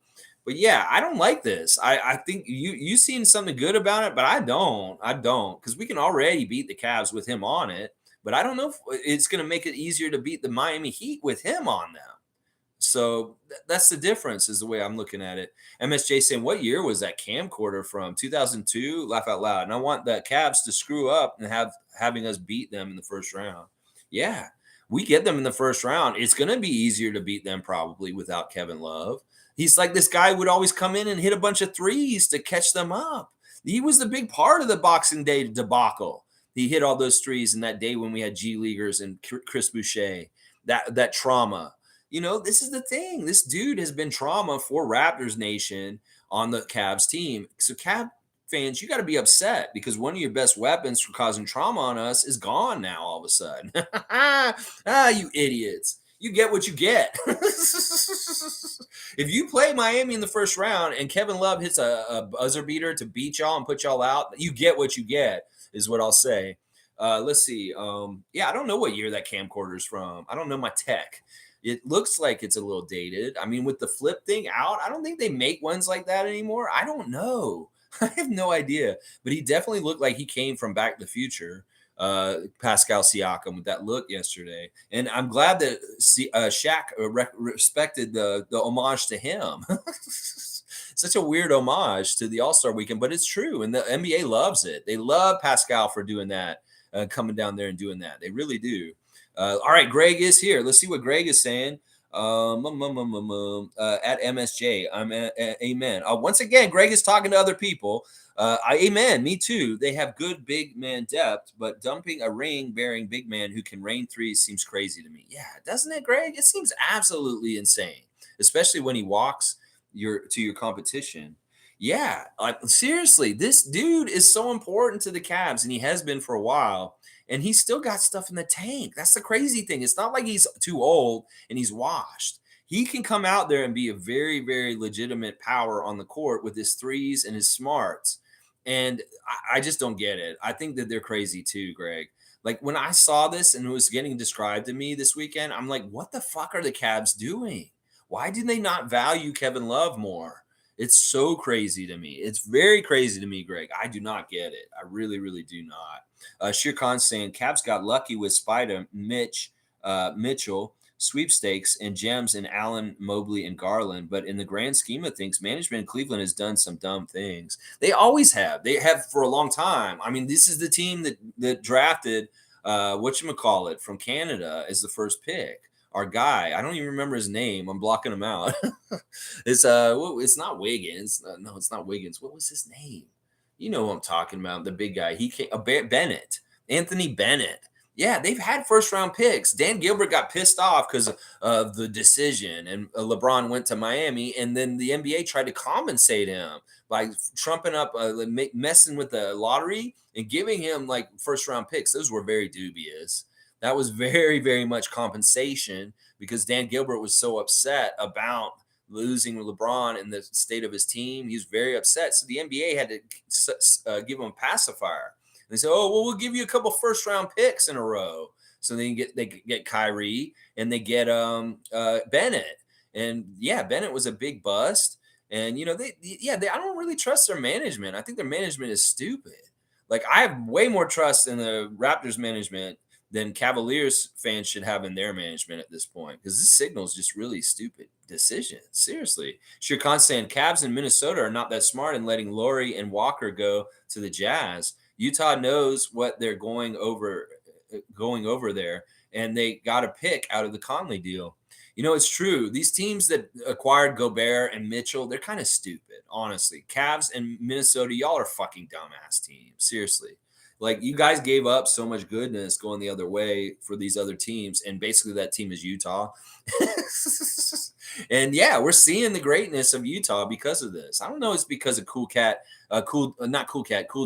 But yeah, I don't like this. I think you seen something good about it, but I don't because we can already beat the Cavs with him on it. But I don't know if it's going to make it easier to beat the Miami Heat with him on them. So that's the difference is the way I'm looking at it. MSJ saying, what year was that camcorder from? 2002? Laugh out loud. And I want the Cavs to screw up and having us beat them in the first round. Yeah, we get them in the first round. It's going to be easier to beat them probably without Kevin Love. He's like this guy would always come in and hit a bunch of threes to catch them up. He was the big part of the Boxing Day debacle. He hit all those threes in that day when we had G Leaguers and Chris Boucher, that trauma. You know, this is the thing. This dude has been trauma for Raptors Nation on the Cavs team. So Cavs fans, you got to be upset because one of your best weapons for causing trauma on us is gone now all of a sudden. You idiots. You get what you get. If you play Miami in the first round and Kevin Love hits a buzzer beater to beat y'all and put y'all out, you get what you get is what I'll say. Let's see. I don't know what year that camcorder is from. I don't know my tech. It looks like it's a little dated. I mean, with the flip thing out, I don't think they make ones like that anymore. I don't know. I have no idea. But he definitely looked like he came from Back to the Future, Pascal Siakam, with that look yesterday. And I'm glad that Shaq respected the homage to him. Such a weird homage to the All-Star weekend, but it's true. And the NBA loves it. They love Pascal for doing that, coming down there and doing that. They really do. All right, Greg is here. Let's see what Greg is saying. At MSJ, amen. Once again, Greg is talking to other people. Amen. Me too. They have good big man depth, but dumping a ring-bearing big man who can rain threes seems crazy to me. Yeah, doesn't it, Greg? It seems absolutely insane, especially when he walks to your competition. Yeah, seriously, this dude is so important to the Cavs, and he has been for a while. And he's still got stuff in the tank. That's the crazy thing. It's not like he's too old and he's washed. He can come out there and be a very, very legitimate power on the court with his threes and his smarts. And I just don't get it. I think that they're crazy too, Greg. Like when I saw this and it was getting described to me this weekend, I'm like, what the fuck are the Cavs doing? Why do they not value Kevin Love more? It's so crazy to me. It's very crazy to me, Greg. I do not get it. I really, really do not. Shir Khan saying Cavs got lucky with Spider, Mitchell, sweepstakes, and gems in Allen, Mobley, and Garland. But in the grand scheme of things, management in Cleveland has done some dumb things. They always have. They have for a long time. I mean, this is the team that drafted whatchamacallit from Canada as the first pick. Our guy, I don't even remember his name. I'm blocking him out. It's not Wiggins. No, it's not Wiggins. What was his name? You know who I'm talking about, the big guy. He came, Bennett, Anthony Bennett. Yeah, they've had first-round picks. Dan Gilbert got pissed off because of the decision, and LeBron went to Miami, and then the NBA tried to compensate him by trumping up, messing with the lottery and giving him, like, first-round picks. Those were very dubious. That was very, very much compensation because Dan Gilbert was so upset about losing LeBron and the state of his team. He was very upset. So the NBA had to give him a pacifier. And they said, "Oh, well, we'll give you a couple first round picks in a row." So they get Kyrie and they get Bennett. And yeah, Bennett was a big bust. And I don't really trust their management. I think their management is stupid. Like, I have way more trust in the Raptors management than Cavaliers fans should have in their management at this point, because this signals just really stupid decisions. Seriously. Shirkan saying Cavs in Minnesota are not that smart in letting Laurie and Walker go to the Jazz. Utah knows what they're going over there, and they got a pick out of the Conley deal. It's true. These teams that acquired Gobert and Mitchell, they're kind of stupid, honestly. Cavs and Minnesota, y'all are fucking dumbass teams. Seriously. Like, you guys gave up so much goodness going the other way for these other teams, and basically that team is Utah. And yeah, we're seeing the greatness of Utah because of this. I don't know. It's because of Cool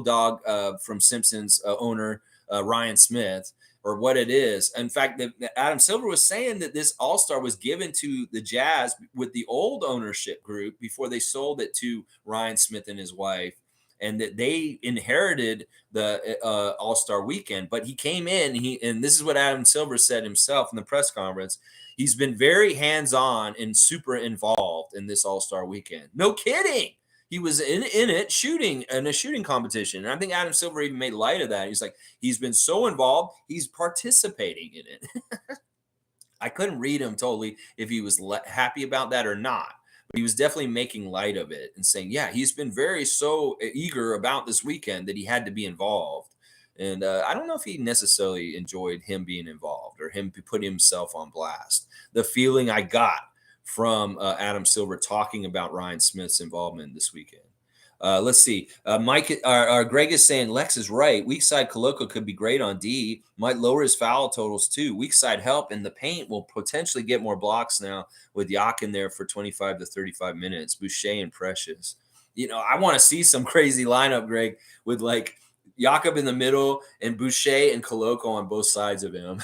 Dog from Simpsons owner Ryan Smith, or what it is. In fact, Adam Silver was saying that this All-Star was given to the Jazz with the old ownership group before they sold it to Ryan Smith and his wife, and that they inherited the All-Star weekend. But he came in, and this is what Adam Silver said himself in the press conference. He's been very hands-on and super involved in this All-Star weekend. No kidding. He was in it shooting in a shooting competition. And I think Adam Silver even made light of that. He's like, he's been so involved, he's participating in it. I couldn't read him totally if he was happy about that or not. But he was definitely making light of it and saying, yeah, he's been so eager about this weekend that he had to be involved. And I don't know if he necessarily enjoyed him being involved or him putting himself on blast. The feeling I got from Adam Silver talking about Ryan Smith's involvement this weekend. Let's see. Greg is saying Lex is right. Weak side Koloko could be great on D. Might lower his foul totals too. Weak side help in the paint will potentially get more blocks now with Yak in there for 25 to 35 minutes. Boucher and Precious. I want to see some crazy lineup, Greg, with like Yakob in the middle and Boucher and Koloko on both sides of him.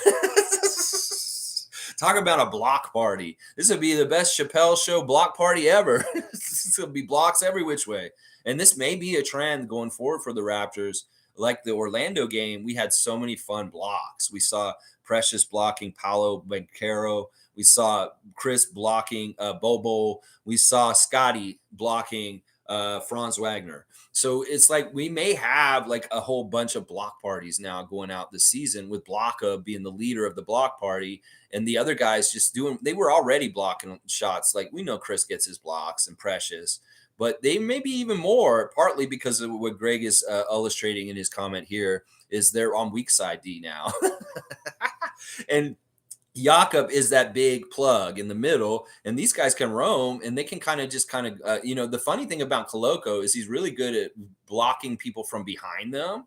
Talk about a block party. This would be the best Chappelle Show block party ever. This will be blocks every which way. And this may be a trend going forward for the Raptors. Like the Orlando game, we had so many fun blocks. We saw Precious blocking Paolo Banchero. We saw Chris blocking Bobo. We saw Scottie blocking Franz Wagner. So it's like we may have like a whole bunch of block parties now going out this season, with Blocka being the leader of the block party and the other guys just they were already blocking shots. Like, we know Chris gets his blocks and Precious, but they may be even more, partly because of what Greg is illustrating in his comment here, is they're on weak side D now. And Yakob is that big plug in the middle, and these guys can roam, and they can the funny thing about Koloko is he's really good at blocking people from behind them.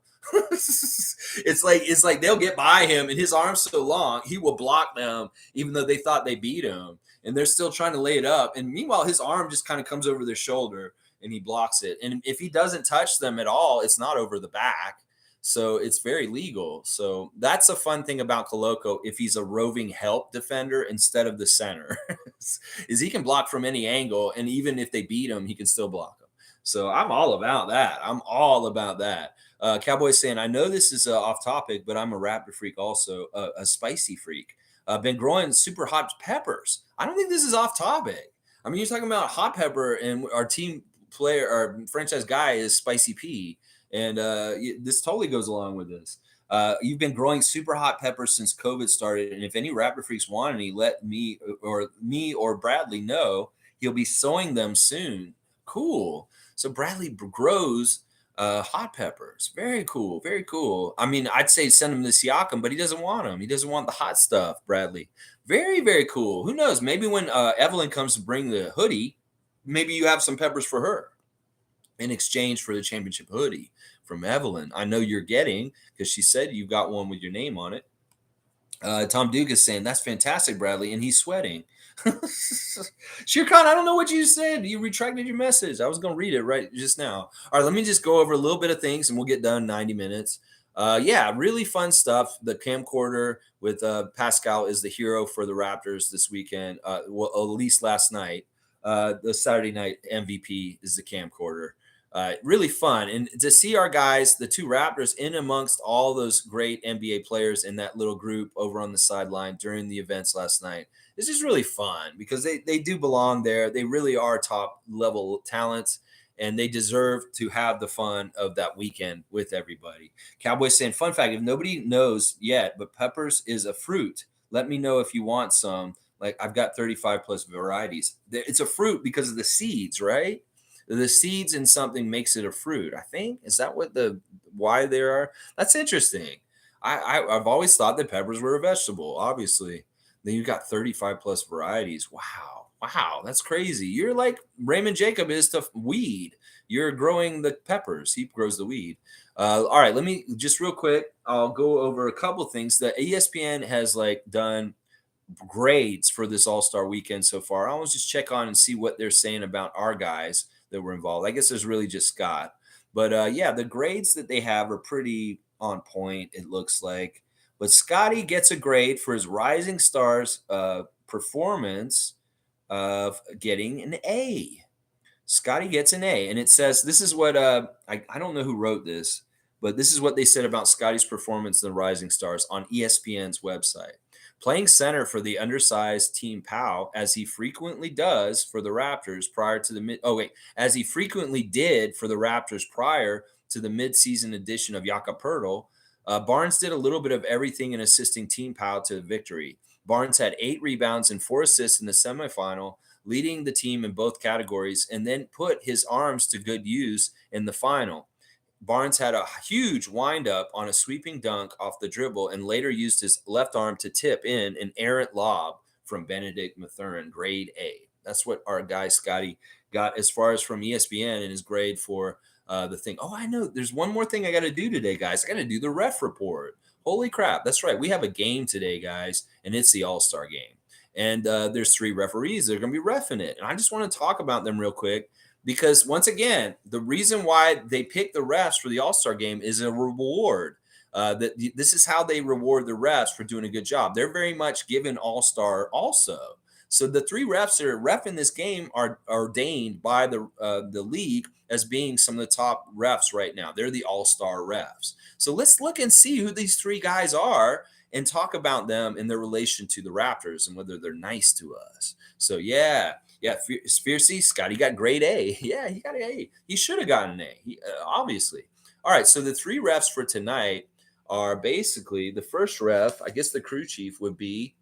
It's like they'll get by him, and his arm's so long, he will block them, even though they thought they beat him, and they're still trying to lay it up. And meanwhile, his arm just kind of comes over their shoulder, and he blocks it. And if he doesn't touch them at all, it's not over the back. So it's very legal. So that's a fun thing about Koloko, if he's a roving help defender instead of the center, is he can block from any angle. And even if they beat him, he can still block them. So I'm all about that. Cowboys saying, I know this is off topic, but I'm a Raptor freak also, a spicy freak. Been growing super hot peppers. I don't think this is off topic. I mean, you're talking about hot pepper, and our team player, our franchise guy is Spicy P. And this totally goes along with this. You've been growing super hot peppers since COVID started. And if any Raptor freaks want any, let me or Bradley know. He'll be sowing them soon. Cool. So Bradley grows hot peppers. Very cool. Very cool. I mean, I'd say send him to Siakam, but he doesn't want them. He doesn't want the hot stuff, Bradley. Very, very cool. Who knows? Maybe when Evelyn comes to bring the hoodie, maybe you have some peppers for her in exchange for the championship hoodie from Evelyn. I know you're getting, because she said you got one with your name on it. Tom Duke is saying, that's fantastic, Bradley, and he's sweating. Shirkan, I don't know what you said. You retracted your message. I was going to read it right just now. All right, let me just go over a little bit of things, and we'll get done 90 minutes. Yeah, really fun stuff. The camcorder with Pascal is the hero for the Raptors this weekend, well, at least last night. The Saturday night MVP is the Camcorder. Really fun. And to see our guys, the two Raptors, in amongst all those great NBA players in that little group over on the sideline during the events last night, it's just really fun because they do belong there. They really are top level talents, and they deserve to have the fun of that weekend with everybody. Cowboys saying, fun fact, if nobody knows yet, but peppers is a fruit. Let me know if you want some. Like, I've got 35 plus varieties. It's a fruit because of the seeds, right? The seeds in something makes it a fruit, I think. Is that what why there are? That's interesting. I've always thought that peppers were a vegetable, obviously. Then you've got 35 plus varieties. Wow. Wow. That's crazy. You're like Raymond Jacob is to weed. You're growing the peppers. He grows the weed. All right. Let me just real quick. I'll go over a couple things. The ESPN has like done grades for this All-Star weekend so far. I'll just check on and see what they're saying about our guys that were involved. I guess there's really just Scott. But yeah, the grades that they have are pretty on point, it looks like. But Scottie gets a grade for his Rising Stars performance of getting an A. Scottie gets an A. And it says, this is what, I don't know who wrote this, but this is what they said about Scottie's performance in the Rising Stars on ESPN's website. Playing center for the undersized Team Pau, as he frequently does for the Raptors prior to the as he frequently did for the Raptors prior to the midseason edition of Yakob, Barnes did a little bit of everything in assisting Team Pau to victory. Barnes had 8 rebounds and 4 assists in the semifinal, leading the team in both categories, and then put his arms to good use in the final. Barnes had a huge windup on a sweeping dunk off the dribble and later used his left arm to tip in an errant lob from Benedict Mathurin, grade A. That's what our guy Scottie got as far as from ESPN in his grade for the thing. Oh, I know. There's one more thing I got to do today, guys. I got to do the ref report. Holy crap. That's right. We have a game today, guys, and it's the All-Star game. And there's 3 referees that are going to be reffing it. And I just want to talk about them real quick. Because once again, the reason why they pick the refs for the All-Star game is a reward. This is how they reward the refs for doing a good job. They're very much given All-Star also. So the 3 refs that are reffing this game are ordained by the league as being some of the top refs right now. They're the All-Star refs. So let's look and see who these 3 guys are and talk about them in their relation to the Raptors and whether they're nice to us. So yeah, Fiercey, Scottie got grade A. Yeah, he got an A. He should have gotten an A, obviously. All right, so the 3 refs for tonight are basically the first ref, I guess the crew chief would be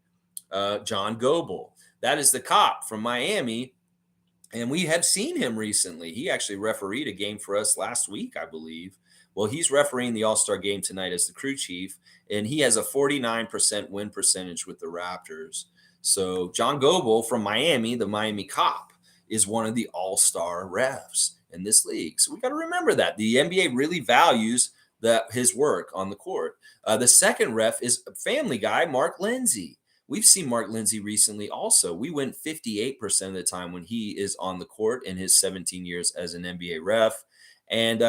John Goebel. That is the cop from Miami, and we have seen him recently. He actually refereed a game for us last week, I believe. Well, he's refereeing the All-Star game tonight as the crew chief, and he has a 49% win percentage with the Raptors. So John Goebel from Miami, the Miami cop, is one of the all-star refs in this league. So we got to remember that. The NBA really values his work on the court. The second ref is Family Guy, Mark Lindsay. We've seen Mark Lindsay recently also. We win 58% of the time when he is on the court in his 17 years as an NBA ref. And,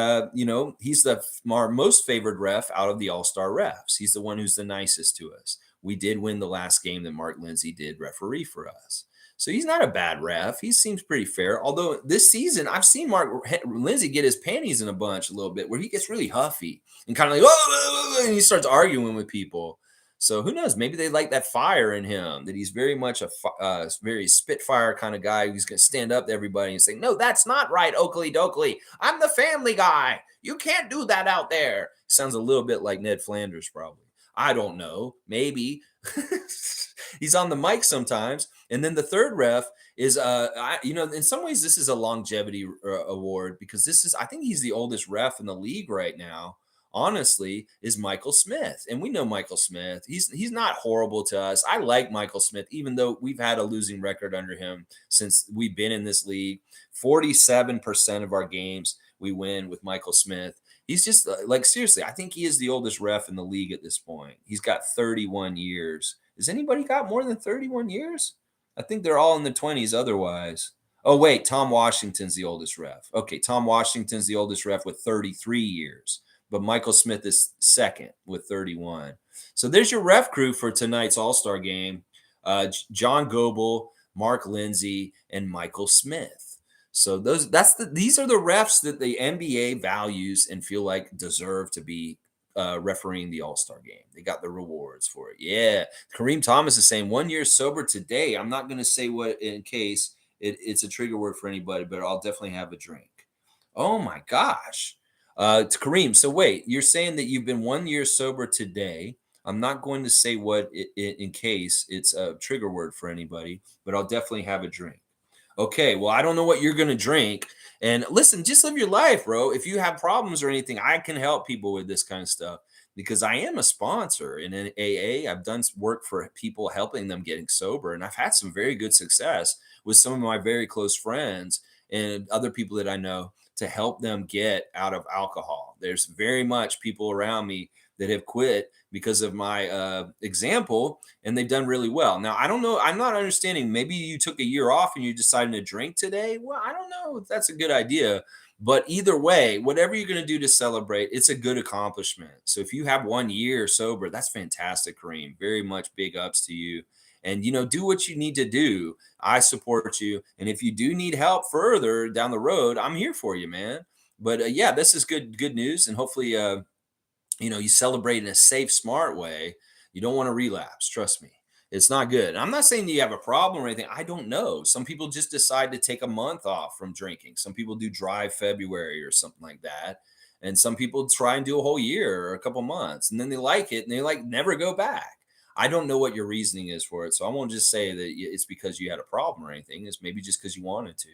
he's our most favored ref out of the all-star refs. He's the one who's the nicest to us. We did win the last game that Mark Lindsay did referee for us. So he's not a bad ref. He seems pretty fair. Although this season, I've seen Mark Lindsay get his panties in a bunch a little bit where he gets really huffy and kind of like, oh, and he starts arguing with people. So who knows? Maybe they like that fire in him, that he's very much a very spitfire kind of guy who's going to stand up to everybody and say, no, that's not right, Oakley Dokley. I'm the Family Guy. You can't do that out there. Sounds a little bit like Ned Flanders, probably. I don't know. Maybe. He's on the mic sometimes. And then the third ref is, in some ways, this is a longevity award because I think he's the oldest ref in the league right now. Honestly, is Michael Smith. And we know Michael Smith. He's not horrible to us. I like Michael Smith, even though we've had a losing record under him since we've been in this league. 47% of our games we win with Michael Smith. He's just seriously, I think he is the oldest ref in the league at this point. He's got 31 years. Has anybody got more than 31 years? I think they're all in the 20s otherwise. Oh, wait, Tom Washington's the oldest ref. Okay, Tom Washington's the oldest ref with 33 years. But Michael Smith is second with 31. So there's your ref crew for tonight's All-Star game. John Goebel, Mark Lindsay, and Michael Smith. So these are the refs that the NBA values and feel like deserve to be refereeing the All-Star game. They got the rewards for it. Yeah. Kareem Thomas is saying 1 year sober today. I'm not going to say what in case it's a trigger word for anybody, but I'll definitely have a drink. Oh my gosh. To Kareem. So wait, you're saying that you've been 1 year sober today. I'm not going to say what in case it's a trigger word for anybody, but I'll definitely have a drink. Okay, well, I don't know what you're going to drink. And listen, just live your life, bro. If you have problems or anything, I can help people with this kind of stuff because I am a sponsor in an AA. I've done work for people helping them getting sober, and I've had some very good success with some of my very close friends and other people that I know to help them get out of alcohol. There's very much people around me that have quit because of my example, and they've done really well. Now, I don't know. I'm not understanding. Maybe you took a year off and you decided to drink today. Well, I don't know if that's a good idea. But either way, whatever you're going to do to celebrate, it's a good accomplishment. So if you have 1 year sober, that's fantastic, Kareem. Very much big ups to you. And, do what you need to do. I support you. And if you do need help further down the road, I'm here for you, man. But yeah, this is good news. And hopefully, you celebrate in a safe, smart way. You don't want to relapse. Trust me. It's not good. I'm not saying you have a problem or anything. I don't know. Some people just decide to take a month off from drinking. Some people do dry February or something like that. And some people try and do a whole year or a couple months and then they like it and they like never go back. I don't know what your reasoning is for it. So I won't just say that it's because you had a problem or anything. It's maybe just because you wanted to.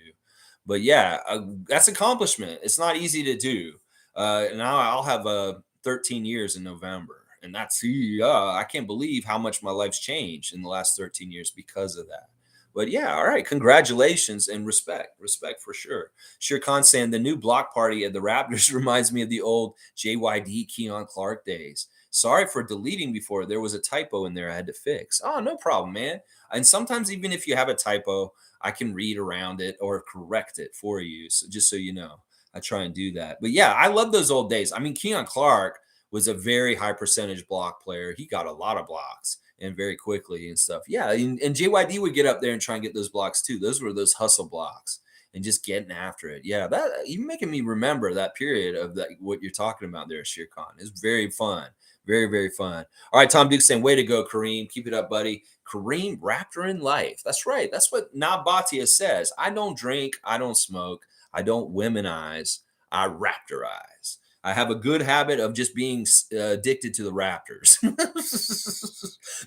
But yeah, that's accomplishment. It's not easy to do. Now I'll have 13 years in November. And that's, I can't believe how much my life's changed in the last 13 years because of that. But yeah, all right. Congratulations and respect. Respect for sure. Sure Khan saying the new block party at the Raptors reminds me of the old JYD Keon Clark days. Sorry for deleting before. There was a typo in there I had to fix. Oh, no problem, man. And sometimes even if you have a typo, I can read around it or correct it for you. So just so you know, I try and do that. But yeah, I love those old days. I mean, Keon Clark was a very high percentage block player. He got a lot of blocks and very quickly and stuff. Yeah, and JYD would get up there and try and get those blocks too. Those were those hustle blocks and just getting after it. Yeah, that you're making me remember that period of that what you're talking about there, Shere Khan. It's very fun. Very, very fun. All right, Tom Duke saying, way to go, Kareem. Keep it up, buddy. Kareem, Raptor in life. That's right. That's what Nabatia says. I don't drink. I don't smoke. I don't womanize. I raptorize. I have a good habit of just being addicted to the Raptors.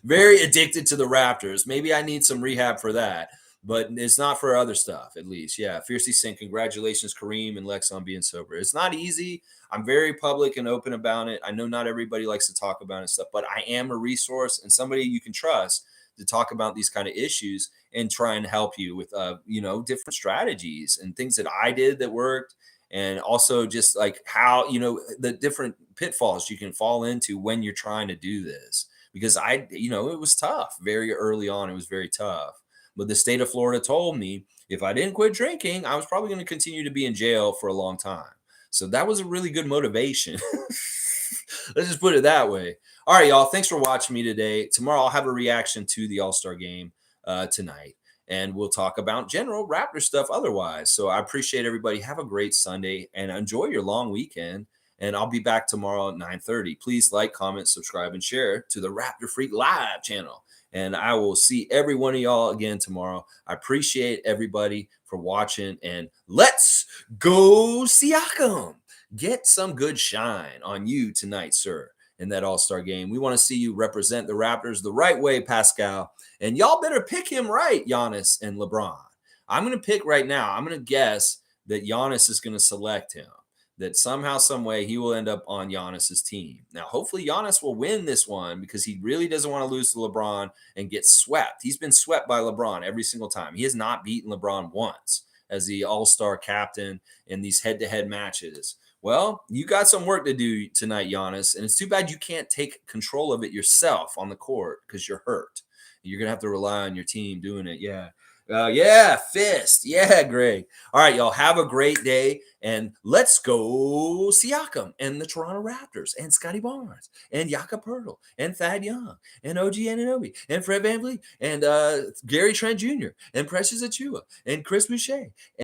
Very addicted to the Raptors. Maybe I need some rehab for that, but it's not for other stuff, at least. Yeah, Fiercely saying, congratulations, Kareem and Lex, on being sober. It's not easy. I'm very public and open about it. I know not everybody likes to talk about it and stuff, but I am a resource and somebody you can trust to talk about these kind of issues and try and help you with, different strategies and things that I did that worked. And also just like how, the different pitfalls you can fall into when you're trying to do this. Because it was tough. Very early on, it was very tough. But the state of Florida told me if I didn't quit drinking, I was probably going to continue to be in jail for a long time. So that was a really good motivation. Let's just put it that way. All right, y'all. Thanks for watching me today. Tomorrow, I'll have a reaction to the All-Star game tonight. And we'll talk about general Raptor stuff otherwise. So I appreciate everybody. Have a great Sunday and enjoy your long weekend. And I'll be back tomorrow at 9:30. Please like, comment, subscribe, and share to the Raptor Freak Live channel. And I will see every one of y'all again tomorrow. I appreciate everybody for watching. And let's go, Siakam. Get some good shine on you tonight, sir, in that All-Star game. We want to see you represent the Raptors the right way, Pascal. And y'all better pick him right, Giannis and LeBron. I'm going to pick right now. I'm going to guess that Giannis is going to select him, that somehow, some way, he will end up on Giannis's team. Now, hopefully, Giannis will win this one because he really doesn't want to lose to LeBron and get swept. He's been swept by LeBron every single time. He has not beaten LeBron once as the All-Star captain in these head-to-head matches. Well, you got some work to do tonight, Giannis, and it's too bad you can't take control of it yourself on the court because you're hurt. You're going to have to rely on your team doing it. Yeah. Yeah, fist. Yeah, Greg. All right, y'all. Have a great day. And let's go Siakam and the Toronto Raptors and Scotty Barnes and Yakob and Thad Young and OG Anunoby and Fred VanVleet and Gary Trent Jr. and Precious Achua and Chris Boucher